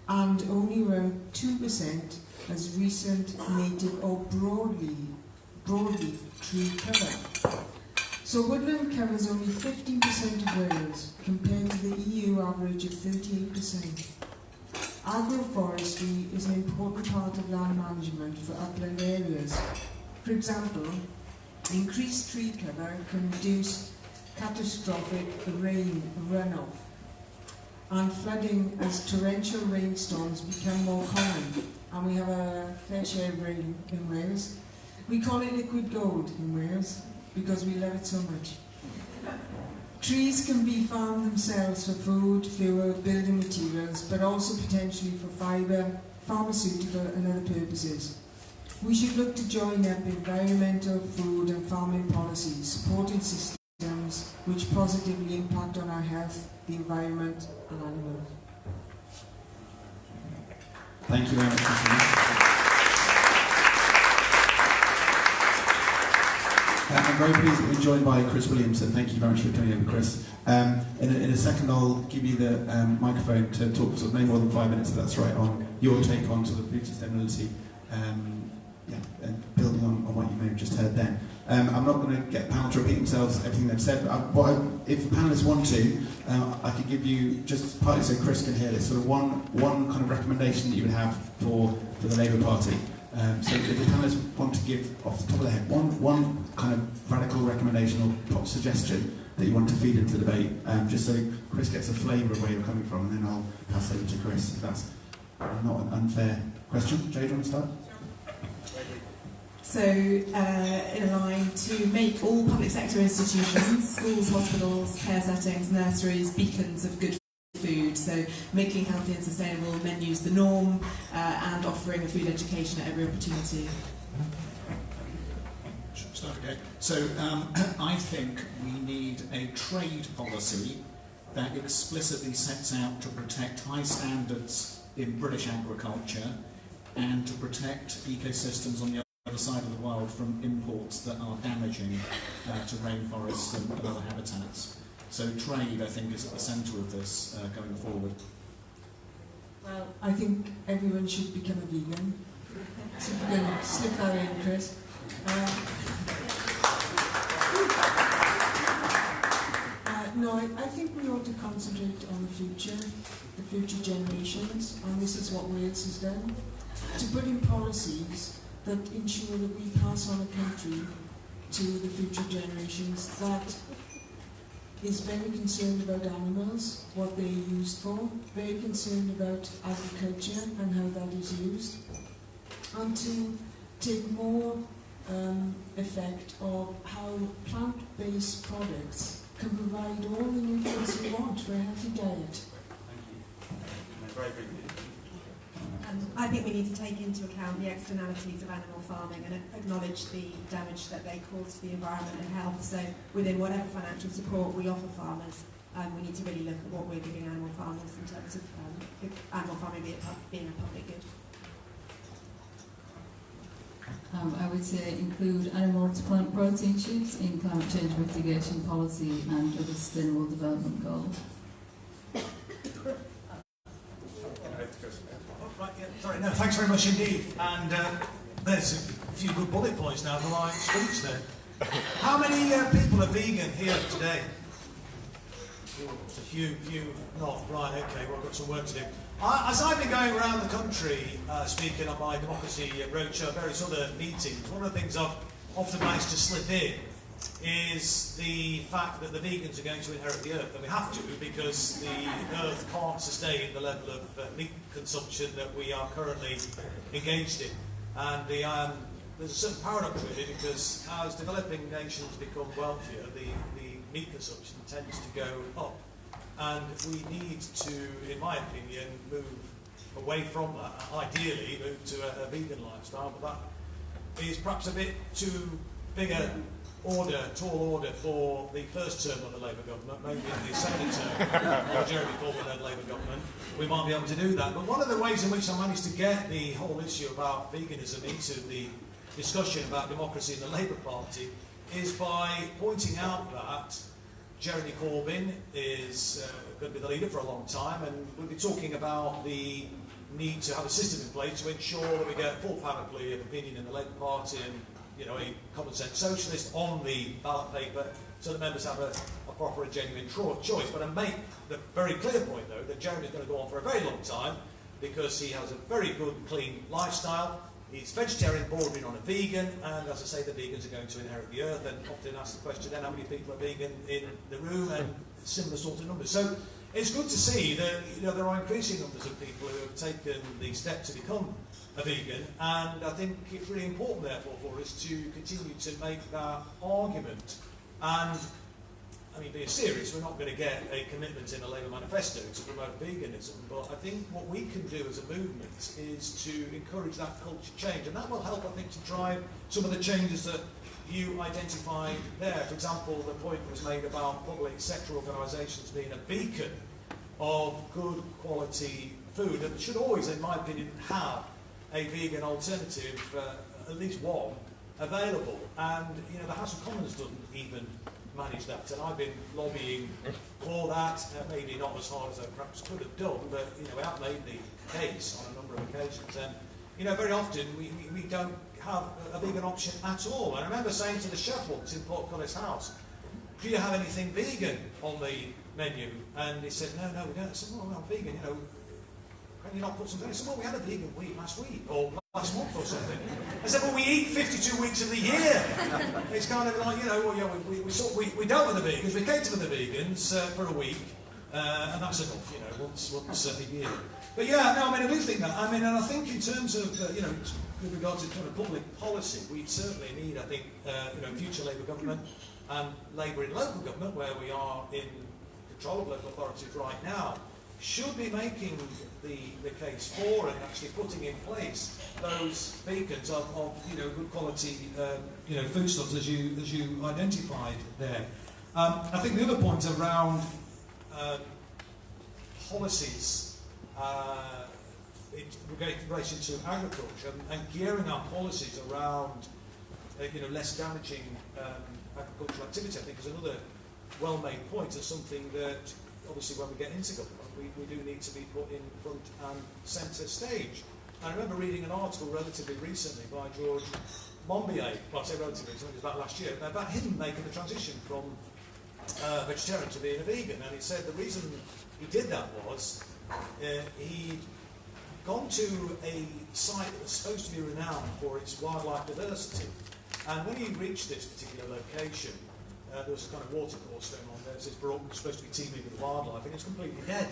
and only around 2% as recent native or broadly broadleaf tree cover. So woodland covers only 15% of Wales, compared to the EU average of 38%. Agroforestry is an important part of land management for upland areas. For example, increased tree cover can reduce catastrophic rain runoff and flooding as torrential rainstorms become more common, and we have a fair share of rain in Wales. We call it liquid gold in Wales because we love it so much. Trees can be farmed themselves for food, fuel, building materials, but also potentially for fibre, pharmaceutical and other purposes. We should look to join up environmental, food and farming policies, supporting systems which positively impact on our health, the environment and animals. Thank you very much, Christina. I'm very pleased to be joined by Chris Williamson. Thank you very much for coming over, Chris. In a second, I'll give you the microphone to talk sort of no more than 5 minutes, if that's right, on your take on sort of food sustainability, and building on what you may have just heard then. I'm not going to get the panel to repeat themselves, everything they've said, but if the panellists want to, I could give you, just partly so Chris can hear this, sort of one kind of recommendation that you would have for the Labour Party. So if the panellists want to give, off the top of their head, one kind of radical recommendation or suggestion that you want to feed into the debate, just so Chris gets a flavour of where you're coming from, and then I'll pass over to Chris, if that's not an unfair question. Jay, do you want to start? So, in a line, to make all public sector institutions, schools, hospitals, care settings, nurseries, beacons of good food, so making healthy and sustainable menus the norm, and offering a food education at every opportunity. Start again. So I think we need a trade policy that explicitly sets out to protect high standards in British agriculture and to protect ecosystems on the other side of the world from imports that are damaging to rainforests and other habitats. So trade, I think, is at the centre of this going forward. Well, I think everyone should become a vegan. So we're going to slip that in, Chris. No, I think we ought to concentrate on the future generations, and this is what Wales has done, to put in policies that ensure that we pass on a country to the future generations that is very concerned about animals, what they're used for, very concerned about agriculture and how that is used, and to take more effect of how plant-based products can provide all the nutrients you want for a healthy diet. Thank you. Very briefly. And I think we need to take into account the externalities of animal farming and acknowledge the damage that they cause to the environment and health. So within whatever financial support we offer farmers, we need to really look at what we're giving animal farmers in terms of animal farming being a public good. I would say include animal to plant protein shifts in climate change mitigation policy and other sustainable development goals. Right, yeah, sorry, no, thanks very much indeed. And there's a few good bullet points now for my speech there. How many people are vegan here today? It's a few not. Right, okay, well, I've got some work to do. As I've been going around the country speaking on my democracy roadshow, various other meetings, one of the things I've often managed to slip in is the fact that the vegans are going to inherit the earth, and we have to, because the earth can't sustain the level of meat consumption that we are currently engaged in. And there's a certain paradox really, because as developing nations become wealthier, the meat consumption tends to go up. And we need to, in my opinion, move away from that, ideally move to a vegan lifestyle, but that is perhaps a bit too big a tall order for the first term of the Labour government, maybe in the second term of Jeremy Corbyn-led Labour government, we might be able to do that. But one of the ways in which I managed to get the whole issue about veganism into the discussion about democracy in the Labour Party is by pointing out that Jeremy Corbyn is going to be the leader for a long time, and we'll be talking about the need to have a system in place to ensure that we get full panoply of opinion in the Labour Party and a common sense socialist on the ballot paper, so the members have a proper and genuine choice. But I make the very clear point, though, that Jeremy's going to go on for a very long time because he has a very good, clean lifestyle. He's vegetarian, bordering on a vegan, and as I say, the vegans are going to inherit the earth, and often ask the question then how many people are vegan in the room, and similar sort of numbers. So it's good to see that there are increasing numbers of people who have taken the step to become a vegan, and I think it's really important, therefore, for us to continue to make that argument. And I mean, being serious, we're not going to get a commitment in a Labour manifesto to promote veganism, but I think what we can do as a movement is to encourage that culture change, and that will help, I think, to drive some of the changes that you identified there. For example, the point was made about public sector organisations being a beacon of good quality food, and should always, in my opinion, have a vegan alternative, at least one, available. And the House of Commons doesn't even manage that, and I've been lobbying for that, maybe not as hard as I perhaps could have done, but we have made the case on a number of occasions, and very often we don't have a vegan option at all. And I remember saying to the chef once in Portcullis House, do you have anything vegan on the menu? And he said, no, we don't. I said, well, I'm vegan, can you not put something? He said, well, we had a vegan week last week, or last month or something. I said, well, we eat 52 weeks of the year. It's kind of like, we dealt with the vegans, we catered for the vegans for a week, and that's enough, once a year. But yeah, no, I do think that. And I think in terms of, with regard to kind of public policy, we certainly need, I think, future Labour government and Labour in local government, where we are in control of local authorities right now, should be making the case for and actually putting in place those beacons of good quality foodstuffs as you identified there. I think the other point around policies in relation to agriculture and gearing our policies around less damaging agricultural activity, I think is another well-made point, as something that obviously when we get into government we do need to be put in front and centre stage. And I remember reading an article relatively recently by George Monbiot, well I say relatively recently, it was about last year, about him making the transition from vegetarian to being a vegan, and he said the reason he did that was he'd gone to a site that was supposed to be renowned for its wildlife diversity, and when he reached this particular location, there was a kind of watercourse going on there. This brook was supposed to be teeming with wildlife, and it's completely dead.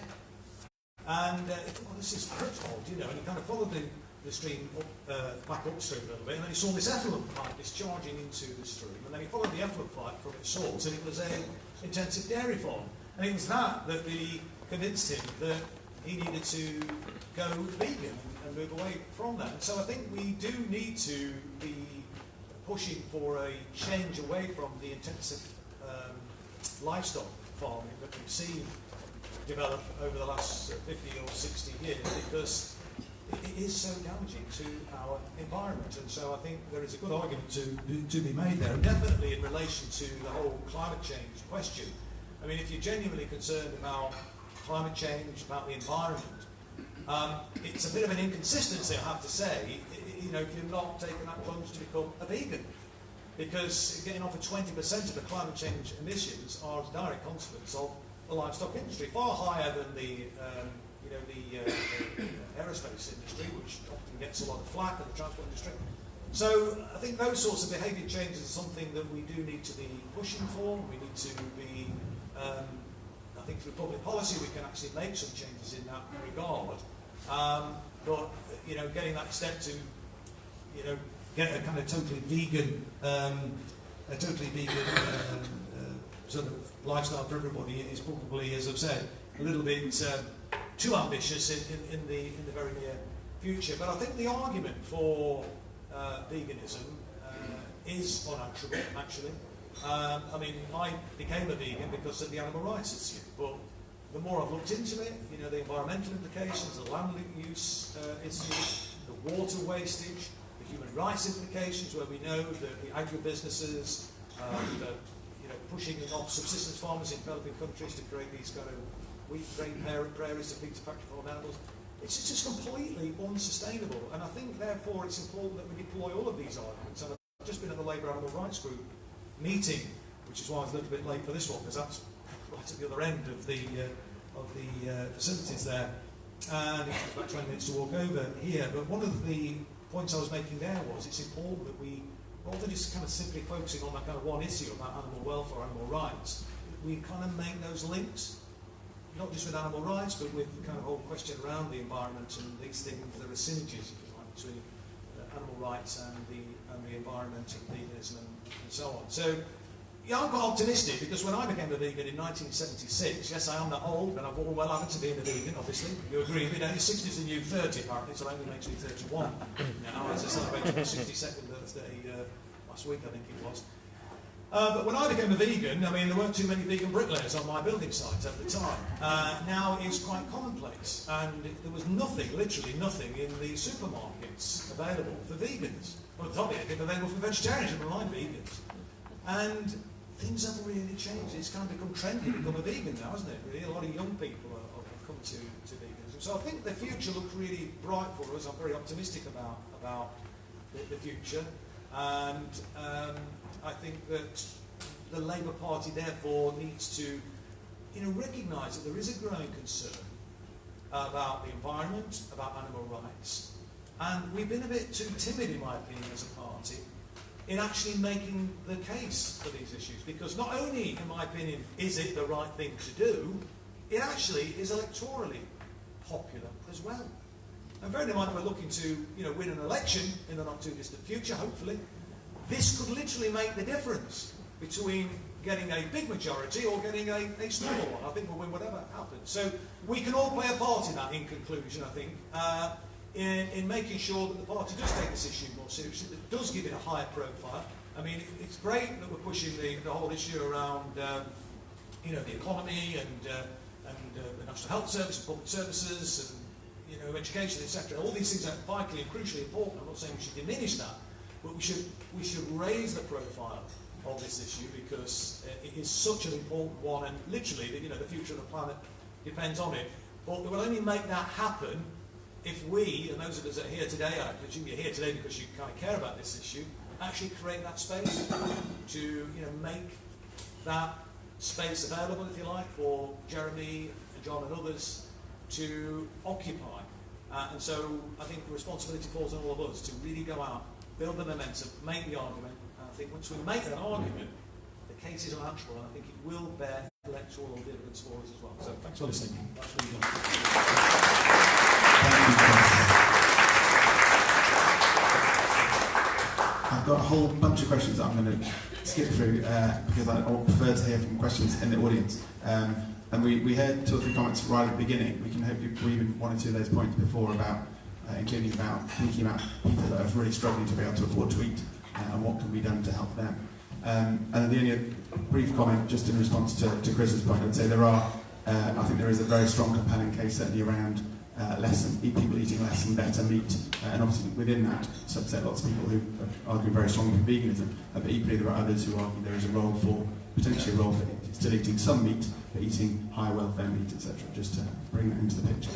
And he thought, well, this is odd, and he kind of followed the stream back upstream a little bit, and then he saw this effluent pipe discharging into the stream, and then he followed the effluent pipe from its source, and it was an intensive dairy farm. And it was that really convinced him that he needed to go vegan and move away from that. And so I think we do need to be pushing for a change away from the intensive livestock farming that we've seen develop over the last 50 or 60 years, because it is so damaging to our environment. And so I think there is a good argument to be made there, and definitely in relation to the whole climate change question. I mean, if you're genuinely concerned about climate change, about the environment, it's a bit of an inconsistency, I have to say, if you're not taking that plunge to become a vegan, because getting off of 20% of the climate change emissions are a direct consequence of the livestock industry, far higher than the aerospace industry, which often gets a lot of flack, and the transport industry. So I think those sorts of behaviour changes are something that we do need to be pushing for. We need to be, I think through public policy we can actually make some changes in that regard. But getting that step to get a kind of totally vegan, sort of lifestyle for everybody is probably, as I've said, a little bit too ambitious in the very near future. But I think the argument for veganism is unanswerable, actually. I mean, I became a vegan because of the animal rights issue, but the more I've looked into it, the environmental implications, the land use issue, the water wastage, the human rights implications, where we know that the agribusinesses, pushing off subsistence farmers in developing countries to create these kind of wheat grain prairies to feed to factory farm animals, it's just completely unsustainable. And I think, therefore, it's important that we deploy all of these arguments. And I I've just been at the Labour Animal Rights Group meeting, which is why I was a little bit late for this one, because that's right at the other end of the facilities there. And it took about 20 minutes to walk over here. But one of the points I was making there was it's important that we, rather than just kind of simply focusing on that kind of one issue about animal welfare, animal rights, we kind of make those links, not just with animal rights, but with the kind of whole question around the environment and these things. There are synergies, if you like, between animal rights and the environment and veganism and so on. So, yeah, I'm quite optimistic, because when I became a vegan in 1976, yes, I am that old, and I've all well added to being a vegan, obviously. You agree with me? 60 is the new 30, apparently, so that only makes me 31 now, as I celebrated my 62nd birthday last week, I think it was. But when I became a vegan, I mean, there weren't too many vegan bricklayers on my building site at the time. Now it's quite commonplace, and there was nothing, literally nothing, in the supermarkets available for vegans. Well, it's obviously available for vegetarians and non vegans. And things have really changed. It's kind of become trendy to become a vegan now, hasn't it? Really, a lot of young people have come to veganism. So I think the future looks really bright for us. I'm very optimistic about the future. And I think that the Labour Party, therefore, needs to recognise that there is a growing concern about the environment, about animal rights. And we've been a bit too timid, in my opinion, as a party, in actually making the case for these issues. Because not only, in my opinion, is it the right thing to do, it actually is electorally popular as well. And bearing in mind that we're looking to win an election in the not too distant future, hopefully, this could literally make the difference between getting a big majority or getting a smaller one. I think we'll win whatever happens. So we can all play a part in that, in conclusion, I think, in making sure that the party does take this issue more seriously, that does give it a higher profile. I mean, it's great that we're pushing the whole issue around the economy and the National Health Service and public services and education, etc. All these things are vitally and crucially important. I'm not saying we should diminish that, but we should raise the profile of this issue, because it is such an important one, and literally the future of the planet depends on it. But we will only make that happen if we, and those of us that are here today, I presume you're here today because you kind of care about this issue, actually create that space to make that space available, if you like, for Jeremy and John and others to occupy. And so I think the responsibility falls on all of us to really go out, build the momentum, make the argument. And I think once we make that argument, the case is unanswerable, and I think it will bear electoral dividends for us as well. So thanks for listening. That's really good. I've got a whole bunch of questions that I'm going to skip through because I prefer to hear from questions in the audience. And we heard 2 or 3 comments right at the beginning. We can hope we even 1 or 2 of those points before about including about thinking about people that are really struggling to be able to afford to eat and what can be done to help them. And then the only brief comment, just in response to Chris's point, I would say I think there is a very strong compelling case certainly around people eating less and better meat, and obviously within that subset lots of people who argue very strongly for veganism, but equally there are others who argue there is potentially a role for still eating some meat, but eating higher welfare meat, etc., just to bring that into the picture.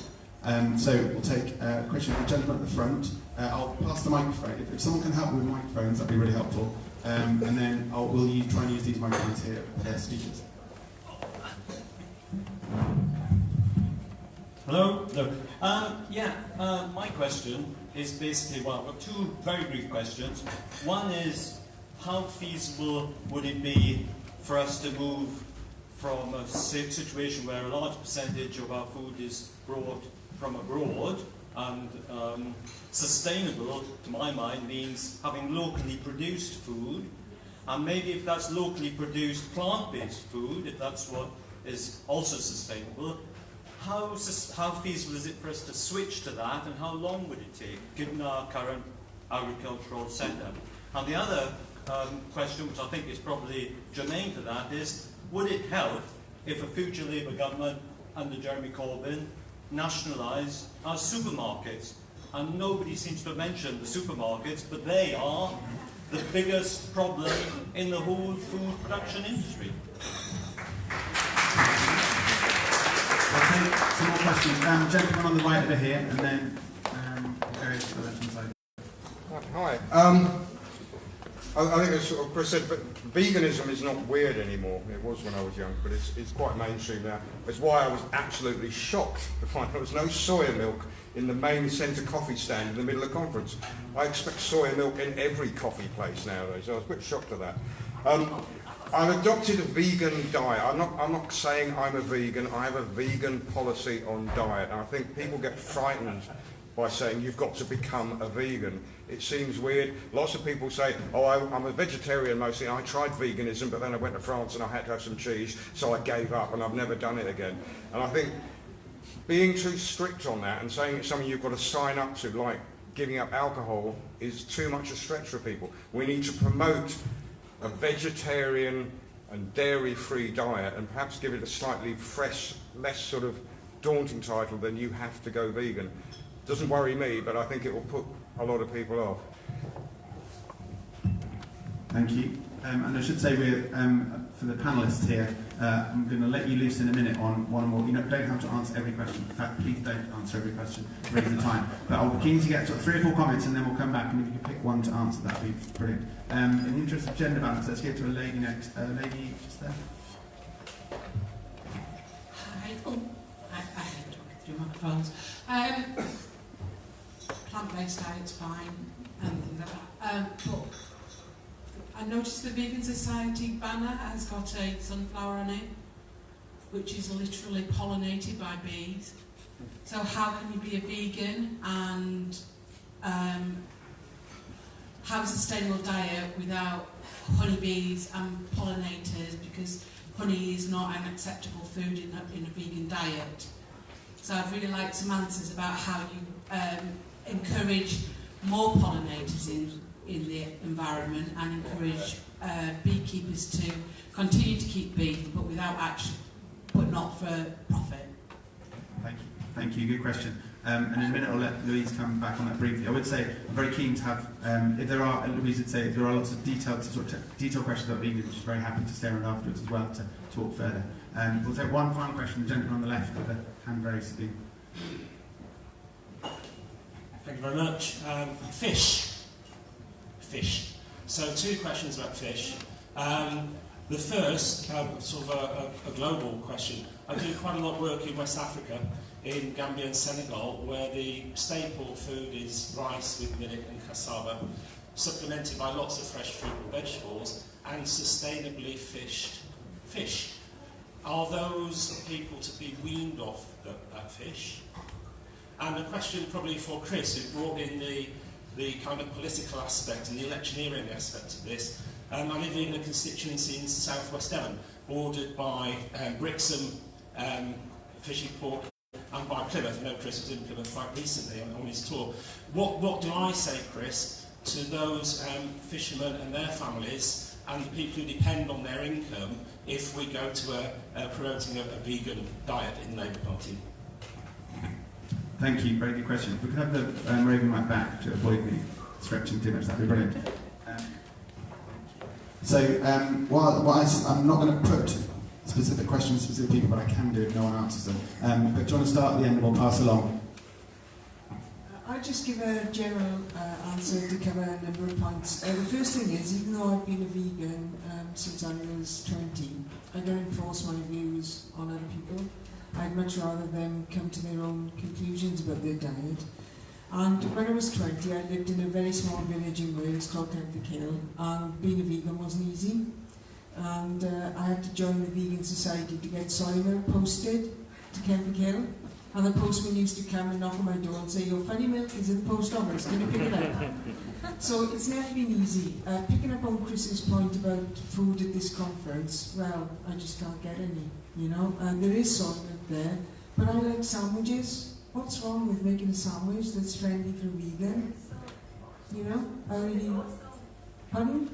So we'll take a question from the gentleman at the front. I'll pass the microphone. If someone can help me with microphones, that'd be really helpful. And then we'll try and use these microphones here for speakers. Hello. My question is basically, I've got 2 very brief questions. One is, how feasible would it be for us to move from a situation where a large percentage of our food is brought from abroad, and sustainable, to my mind, means having locally produced food, and maybe if that's locally produced plant-based food, if that's what is also sustainable, how feasible is it for us to switch to that, and how long would it take, given our current agricultural setup? And the other question, which I think is probably germane to that, is would it help if a future Labour government under Jeremy Corbyn nationalise our supermarkets? And nobody seems to have mentioned the supermarkets, but they are the biggest problem in the whole food production industry. Okay, some more questions. Gentleman on the right over here, and then go to the left-hand side. Hi. I think, as sort of Chris said, but veganism is not weird anymore. It was when I was young, but it's quite mainstream now. It's why I was absolutely shocked to find there was no soya milk in the main centre coffee stand in the middle of the conference. I expect soya milk in every coffee place nowadays, so I was a bit shocked at that. I've adopted a vegan diet. I'm not saying I'm a vegan. I have a vegan policy on diet. And I think people get frightened by saying you've got to become a vegan. It seems weird. Lots of people say, oh, I'm a vegetarian mostly. I tried veganism, but then I went to France and I had to have some cheese, so I gave up and I've never done it again. And I think being too strict on that and saying it's something you've got to sign up to, like giving up alcohol, is too much a stretch for people. We need to promote a vegetarian and dairy-free diet and perhaps give it a slightly fresh, less sort of daunting title than you have to go vegan. Doesn't worry me, but I think it will put a lot of people off. Thank you. And I should say, we're for the panellists here, I'm going to let you loose in a minute on one or more. You don't have to answer every question. In fact, please don't answer every question. We're at the time. But I'll be keen to get sort of 3 or 4 comments, and then we'll come back. And if you could pick one to answer, that'd be brilliant. In the interest of gender balance, let's go to a lady next. Lady just there. Hi. Oh, I hate talking through microphones. Plant-based diet's fine, and things like that. But I noticed the Vegan Society banner has got a sunflower on it, which is literally pollinated by bees. So how can you be a vegan and have a sustainable diet without honeybees and pollinators, because honey is not an acceptable food in a vegan diet? So I'd really like some answers about how you encourage more pollinators in the environment and encourage beekeepers to continue to keep bees, but without action, but not for profit. Thank you. Good question. And in a minute, I'll let Louise come back on that briefly. I would say I'm very keen to have, if there are, Louise would say, if there are lots of detailed questions about vegan, which is very happy to stay around afterwards as well to talk further. We'll take one final question. The gentleman on the left with the hand raised. Thank you very much. Fish. So 2 questions about fish. The first, sort of a global question. I do quite a lot of work in West Africa, in Gambia and Senegal, where the staple food is rice with millet and cassava, supplemented by lots of fresh fruit and vegetables, and sustainably fished fish. Are those people to be weaned off that fish? And a question probably for Chris, who brought in the kind of political aspect and the electioneering aspect of this. I live in a constituency in southwest Devon, bordered by Brixham fishing port and by Plymouth. I know Chris was in Plymouth quite recently on his tour. What do I say, Chris, to those fishermen and their families and the people who depend on their income if we go to promoting a vegan diet in the Labour Party? Thank you. Very good question. If we could have the roving mic back to avoid me stretching too much, that'd be brilliant. I'm not going to put specific questions to specific people, but I can do if no one answers them. But do you want to start at the end and we'll pass along? I'll just give a general answer to cover a number of points. The first thing is, even though I've been a vegan since I was 20, I don't enforce my views on other people. I'd much rather them come to their own conclusions about their diet. And when I was 20, I lived in a very small village in Wales called Kenfikill, and being a vegan wasn't easy. And I had to join the Vegan Society to get soy milk posted to Kenfikill. And the postman used to come and knock on my door and say, "Your funny milk is at the post office, can you pick it up?" So it's never been easy. Picking up on Chris's point about food at this conference, well, I just can't get any, you know. And there is soy milk there, but I like sandwiches. What's wrong with making a sandwich that's friendly for vegan? You know, I really... Pardon?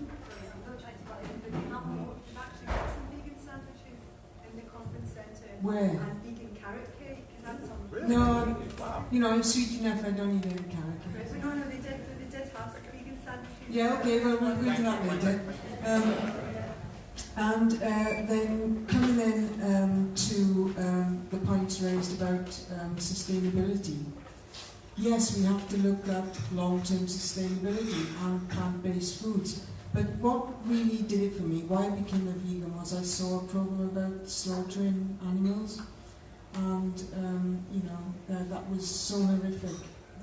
Where? And vegan carrot cake. Is that something? No, you know, I'm sweet enough, I don't eat any carrot cake. No, they did have vegan sandwiches. Yeah, okay, well, we'll go into that later. And then coming then to the points raised about sustainability. Yes, we have to look at long-term sustainability and plant-based foods. But what really did it for me, why I became a vegan, was I saw a program about slaughtering animals, and that was so horrific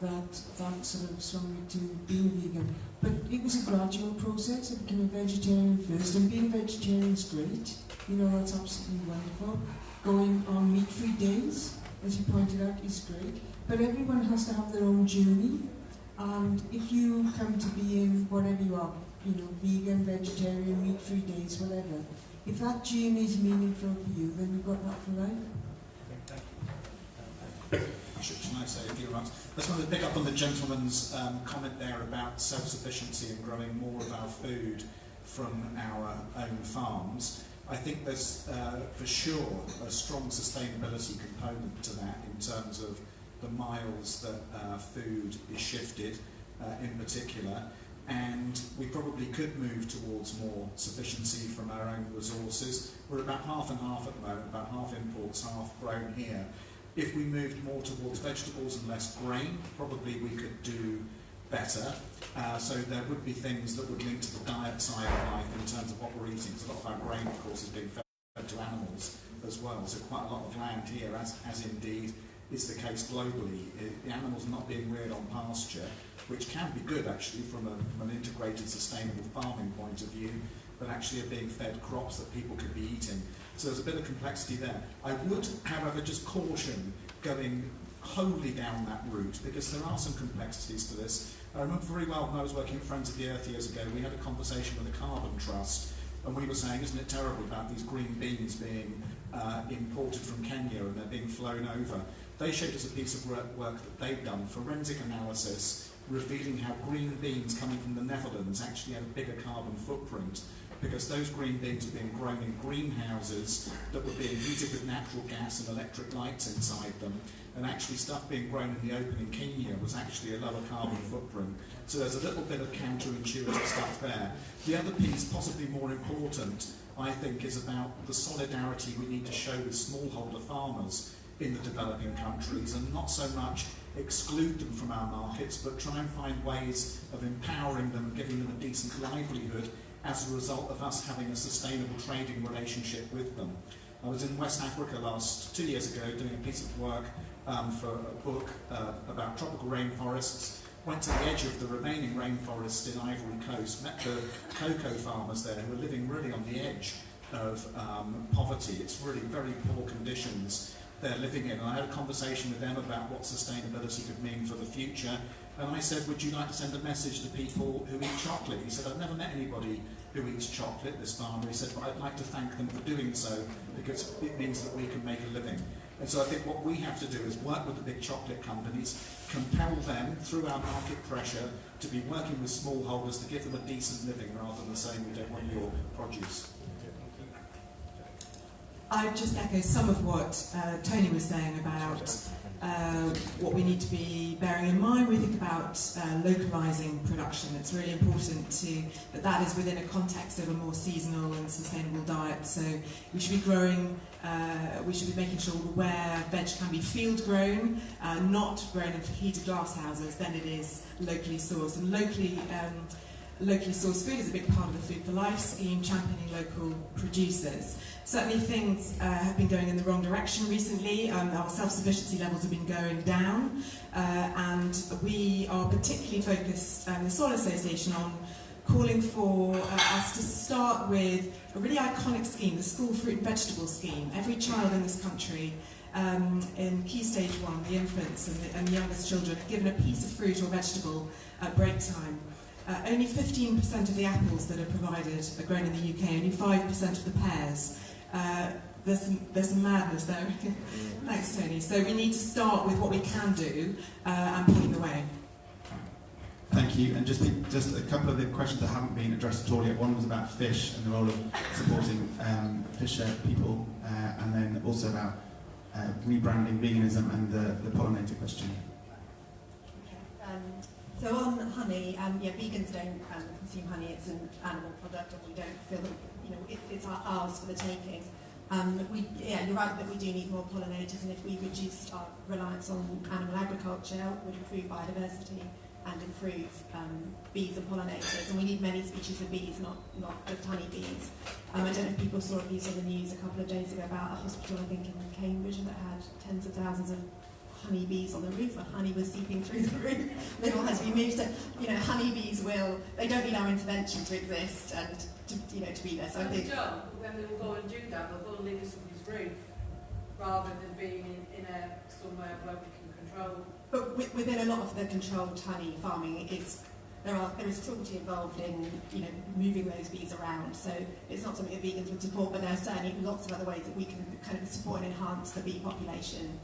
that sort of swung me to being vegan. But it was a gradual process. I became a vegetarian first, and being a vegetarian is great. That's absolutely wonderful. Going on meat-free days, as you pointed out, is great. But everyone has to have their own journey. And if you come to being whatever you are, vegan, vegetarian, meat-free days, whatever, if that journey is meaningful for you, then you've got that for life. Should I say a few remarks? I just wanted to pick up on the gentleman's comment there about self-sufficiency and growing more of our food from our own farms. I think there's for sure a strong sustainability component to that in terms of the miles that food is shifted in particular, and we probably could move towards more sufficiency from our own resources. We're about half and half at the moment, about half imports, half grown here. If we moved more towards vegetables and less grain, probably we could do better. So there would be things that would link to the diet side of life in terms of what we're eating. So a lot of our grain, of course, is being fed to animals as well. So quite a lot of land here, as indeed is the case globally. The animals not being reared on pasture, which can be good actually from an integrated sustainable farming point of view, but actually are being fed crops that people could be eating. So there's a bit of complexity there. I would, however, just caution going wholly down that route, because there are some complexities to this. I remember very well when I was working at Friends of the Earth years ago, we had a conversation with the Carbon Trust, and we were saying, isn't it terrible about these green beans being imported from Kenya and they're being flown over? They showed us a piece of work that they've done, forensic analysis, revealing how green beans coming from the Netherlands actually had a bigger carbon footprint, because those green beans were being grown in greenhouses that were being heated with natural gas and electric lights inside them, and actually stuff being grown in the open in Kenya was actually a lower carbon footprint. So there's a little bit of counterintuitive stuff there. The other piece, possibly more important, I think, is about the solidarity we need to show with smallholder farmers in the developing countries, and not so much exclude them from our markets, but try and find ways of empowering them and giving them a decent livelihood as a result of us having a sustainable trading relationship with them. I was in West Africa 2 years ago doing a piece of work for a book about tropical rainforests. Went to the edge of the remaining rainforest in Ivory Coast, met the cocoa farmers there who are living really on the edge of poverty. It's really very poor conditions they're living in. And I had a conversation with them about what sustainability could mean for the future. And I said, would you like to send a message to people who eat chocolate? He said, I've never met anybody who eats chocolate, this farmer. He said, but I'd like to thank them for doing so, because it means that we can make a living. And so I think what we have to do is work with the big chocolate companies, compel them through our market pressure to be working with smallholders to give them a decent living, rather than saying we don't want your produce. I just echo some of what Tony was saying about what we need to be bearing in mind. We think about localising production. It's really important that is within a context of a more seasonal and sustainable diet. So we should be growing, we should be making sure where veg can be field grown, not grown in heated glass houses, then it is locally sourced. And locally sourced food is a big part of the Food for Life scheme, championing local producers. Certainly things have been going in the wrong direction recently. Our self-sufficiency levels have been going down, and we are particularly focused, the Soil Association, on calling for us to start with a really iconic scheme, the School Fruit and Vegetable Scheme. Every child in this country in Key Stage 1, the infants and the youngest children, are given a piece of fruit or vegetable at break time. Only 15% of the apples that are provided are grown in the UK, only 5% of the pears. There's some madness there. Thanks, Tony. So we need to start with what we can do and point the way. Thank you. And just a couple of the questions that haven't been addressed at all yet. One was about fish and the role of supporting fisher people, and then also about rebranding veganism and the pollinator question. So on honey, vegans don't consume honey. It's an animal product, and we don't feel that it's ours for the taking. You're right that we do need more pollinators, and if we reduced our reliance on animal agriculture, it would improve biodiversity. and improve bees and pollinators. And we need many species of bees, not just honeybees. I don't know if people saw a piece on the news a couple of days ago about a hospital, I think in Cambridge, that had tens of thousands of honeybees on the roof, and honey was seeping through the roof. It all has to be moved. So, honeybees they don't need our intervention to exist and to be there. So I think when they will go and do that, they'll go and live in somebody's roof rather than being in somewhere where we can control. But within a lot of the controlled honey farming, there is cruelty involved in moving those bees around. So it's not something that vegans would support, but there are certainly lots of other ways that we can kind of support and enhance the bee population.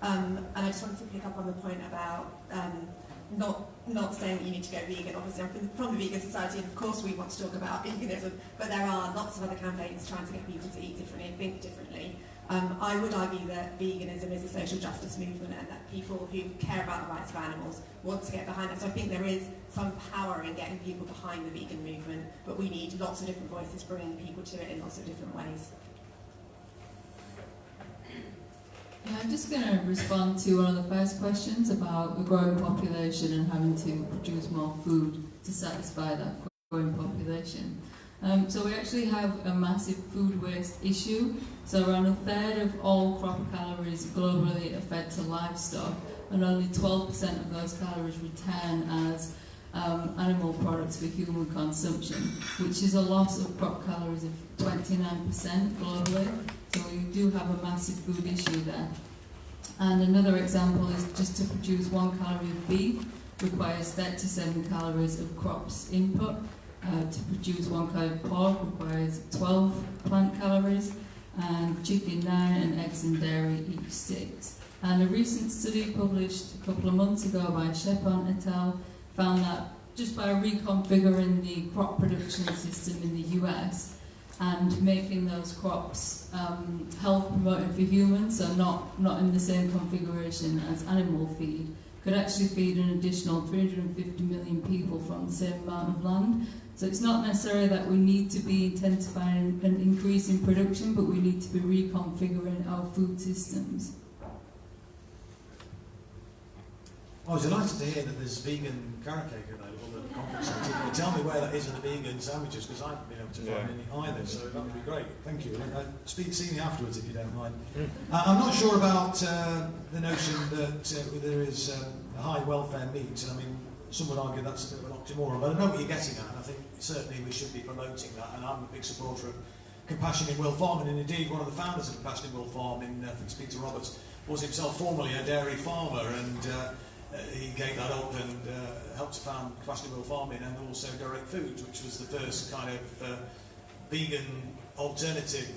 And I just wanted to pick up on the point about not saying that you need to go vegan. Obviously, I'm from the Vegan Society, and of course we want to talk about veganism, but there are lots of other campaigns trying to get people to eat differently and think differently. I would argue that veganism is a social justice movement, and that people who care about the rights of animals want to get behind that. So I think there is some power in getting people behind the vegan movement, but we need lots of different voices bringing people to it in lots of different ways. Yeah, I'm just going to respond to one of the first questions about the growing population and having to produce more food to satisfy that growing population. So we actually have a massive food waste issue. So around a third of all crop calories globally are fed to livestock, and only 12% of those calories return as animal products for human consumption, which is a loss of crop calories of 29% globally. So we do have a massive food issue there. And another example is just to produce 1 calorie of beef requires 37 calories of crops input. To produce 1 calorie of pork requires 12 plant calories, and chicken 9, and eggs and dairy each 6. And a recent study published a couple of months ago by Shepon et al. Found that just by reconfiguring the crop production system in the US and making those crops health promoting for humans, so not in the same configuration as animal feed, could actually feed an additional 350 million people from the same amount of land. So it's not necessarily that we need to be intensifying and increasing production, but we need to be reconfiguring our food systems. I was delighted to hear that there's vegan carrot cake available at the conference centre. Can you tell me where that is in the vegan sandwiches, because I haven't been able to find any either, so that would be great. Thank you. See me afterwards if you don't mind. I'm not sure about the notion that there is a high welfare meat. I mean, some would argue that's a bit of an oxymoron, but I know what you're getting at, and I think certainly we should be promoting that, and I'm a big supporter of Compassion in Will Farming, and indeed one of the founders of Compassion in Will Farming, I think it's Peter Roberts, was himself formerly a dairy farmer, and he gave that up and helped to found Compassion in Will Farming, and also Direct Foods, which was the first kind of vegan alternative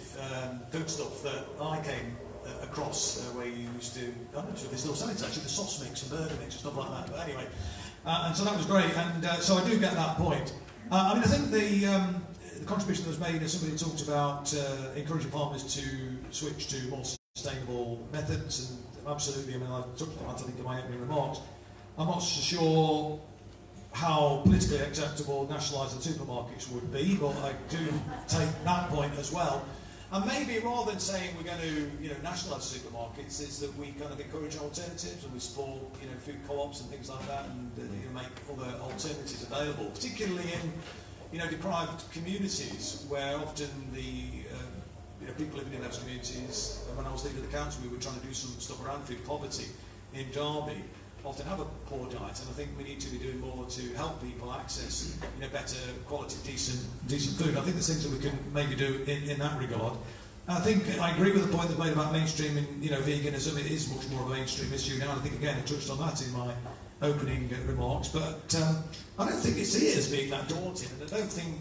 foodstuff that I came across, where you used to, I'm not sure they still sell it actually, the sauce mix and burger mix and stuff like that, but anyway. And so that was great, and so I do get that point. I mean, I think the contribution that was made, as somebody talked about encouraging farmers to switch to more sustainable methods, and absolutely, I mean, I touched on that, I think, in my opening remarks. I'm not so sure how politically acceptable nationalising supermarkets would be, but I do take that point as well. And maybe rather than saying we're going to, nationalise supermarkets, is that we kind of encourage alternatives and we support, food co-ops and things like that, and make other alternatives available, particularly in, deprived communities where often the people living in those communities. When I was leader of the council, we were trying to do some stuff around food poverty in Derby. Often have a poor diet, and I think we need to be doing more to help people access better quality, decent food. I think there's things that we can maybe do in that regard. I think I agree with the point that made about mainstreaming veganism. It is much more of a mainstream issue now, and I think again I touched on that in my opening remarks, but I don't think it's here as being that daunting, and I don't think,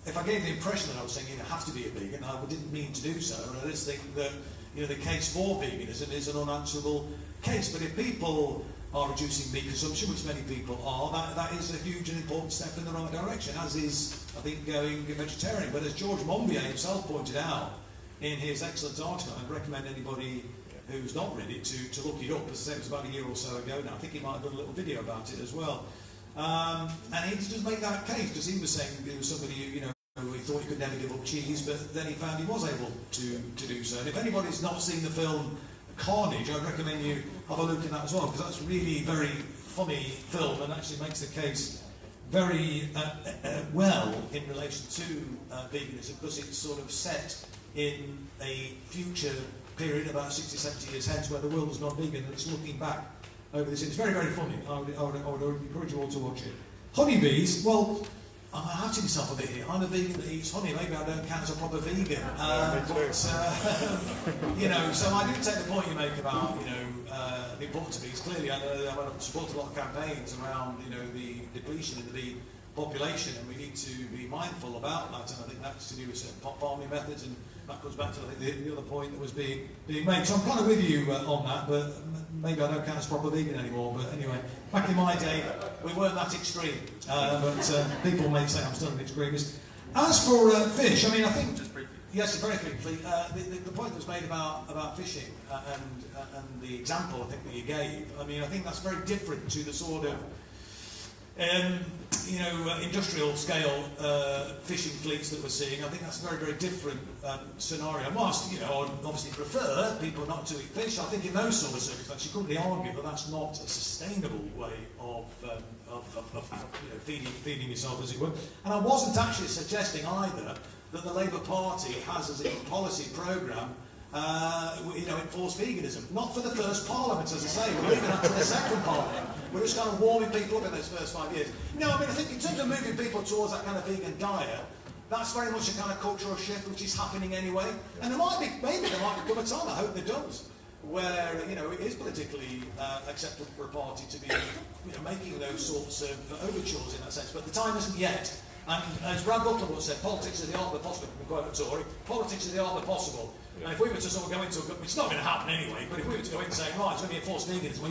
if I gave the impression that I was saying you have to be a vegan, I didn't mean to do so, and I just think that the case for veganism is an unanswerable case. But if people are reducing meat consumption, which many people are, that is a huge and important step in the right direction, as is, I think, going vegetarian. But as George Monbiot himself pointed out in his excellent article, I'd recommend anybody who's not read it to look it up, as I said, it was about a year or so ago now. I think he might have done a little video about it as well. And he just make that case, because he was saying there was somebody, who he thought he could never give up cheese, but then he found he was able to do so. And if anybody's not seen the film Carnage, I'd recommend you have a look at that as well, because that's really very funny film and actually makes the case very well in relation to veganism, because it's sort of set in a future period about 60, 70 years hence where the world is not vegan, and it's looking back over this. It's very, very funny. I would encourage you all to watch it. Honeybees, well, I'm outing myself a bit here. I'm a vegan that eats honey. Maybe I don't count as a proper vegan. You know, so I do take the point you make about, you know, the importance of bees. Clearly, I support a lot of campaigns around, you know, the depletion of the bee population, and we need to be mindful about that. And I think that's to do with certain farming methods, and that goes back to, I think, the other point that was being made. So I'm kind of with you on that, but maybe I don't count as proper vegan anymore. But anyway, back in my day, we weren't that extreme. But people may say I'm still an extremist. As for fish, I mean, I think, yes, very briefly, the point that was made about fishing and the example I think that you gave, I mean, I think that's very different to the sort of you know, industrial scale fishing fleets that we're seeing. I think that's a very, very different scenario. Whilst, you know, I obviously prefer people not to eat fish, I think in those sort of circumstances you couldn't really argue that that's not a sustainable way of you know, feeding yourself, as it were. And I wasn't actually suggesting either that the Labour Party has as a policy programme you know, enforce veganism. Not for the first Parliament, as I say. We're leaving that to the second Parliament. We're just kind of warming people up in those first 5 years. No, I mean, I think in terms of moving people towards that kind of vegan diet, that's very much a kind of cultural shift which is happening anyway. And there might be, maybe there might come a time, I hope there does, where, you know, it is politically acceptable for a party to be, you know, making those sorts of overtures in that sense. But the time isn't yet. And as Brad Buckler once said, politics is the art of the possible. We quote a Tory, politics is the art of the possible. And if we were to sort of go into, it's not going to happen anyway, but if we were to go in saying, right, it's going to be enforced veganism,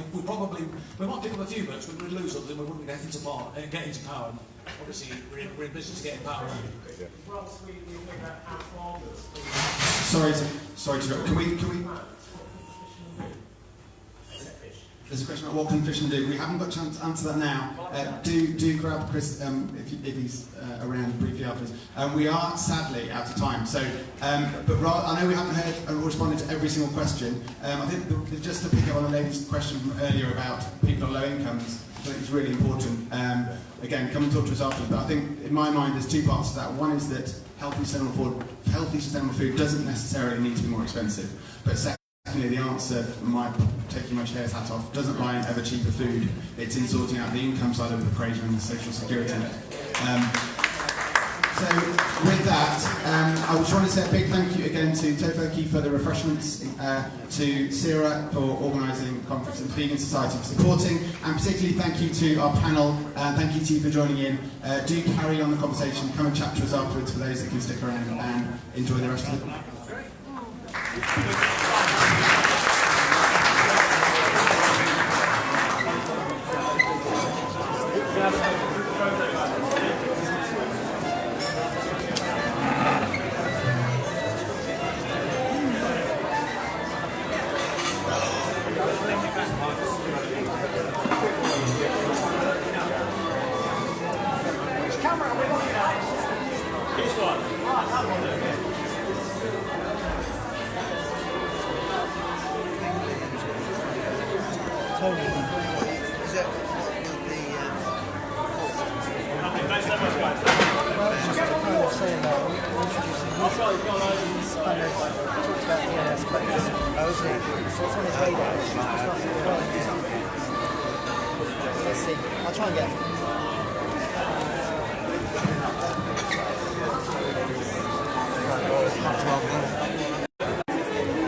we might pick up a few votes, but we'd lose others and we wouldn't get into power. Obviously, we're in business to get in power. Whilst we figure out how farmers... Sorry to interrupt. Can we... There's a question about what can fishermen do. We haven't got a chance to answer that now. Do grab Chris if he's around briefly afterwards. We are sadly out of time. So, but I know we haven't heard or responded to every single question. I think just to pick up on the lady's question from earlier about people on low incomes, I think it's really important. Again, come and talk to us afterwards. But I think in my mind there's two parts to that. One is that healthy sustainable food doesn't necessarily need to be more expensive. But secondly, the answer, taking my chair's hat off, doesn't lie in ever cheaper food. It's in sorting out the income side of the equation and the social security net. So with that, I just want to say a big thank you again to Tofurky for the refreshments, to SERA for organising the conference, and the Vegan Society for supporting, and particularly thank you to our panel, thank you to you for joining in. Do carry on the conversation, come and chat to us afterwards for those that can stick around, and enjoy the rest of it. I'll try and get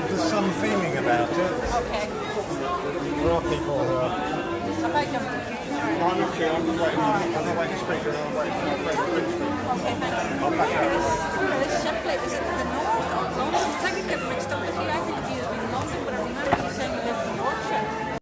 there's some feeling about it. Okay. There are people who are... I'm not waiting to speak, I'm waiting for my friend to speak. Okay, thank you. I'll back out.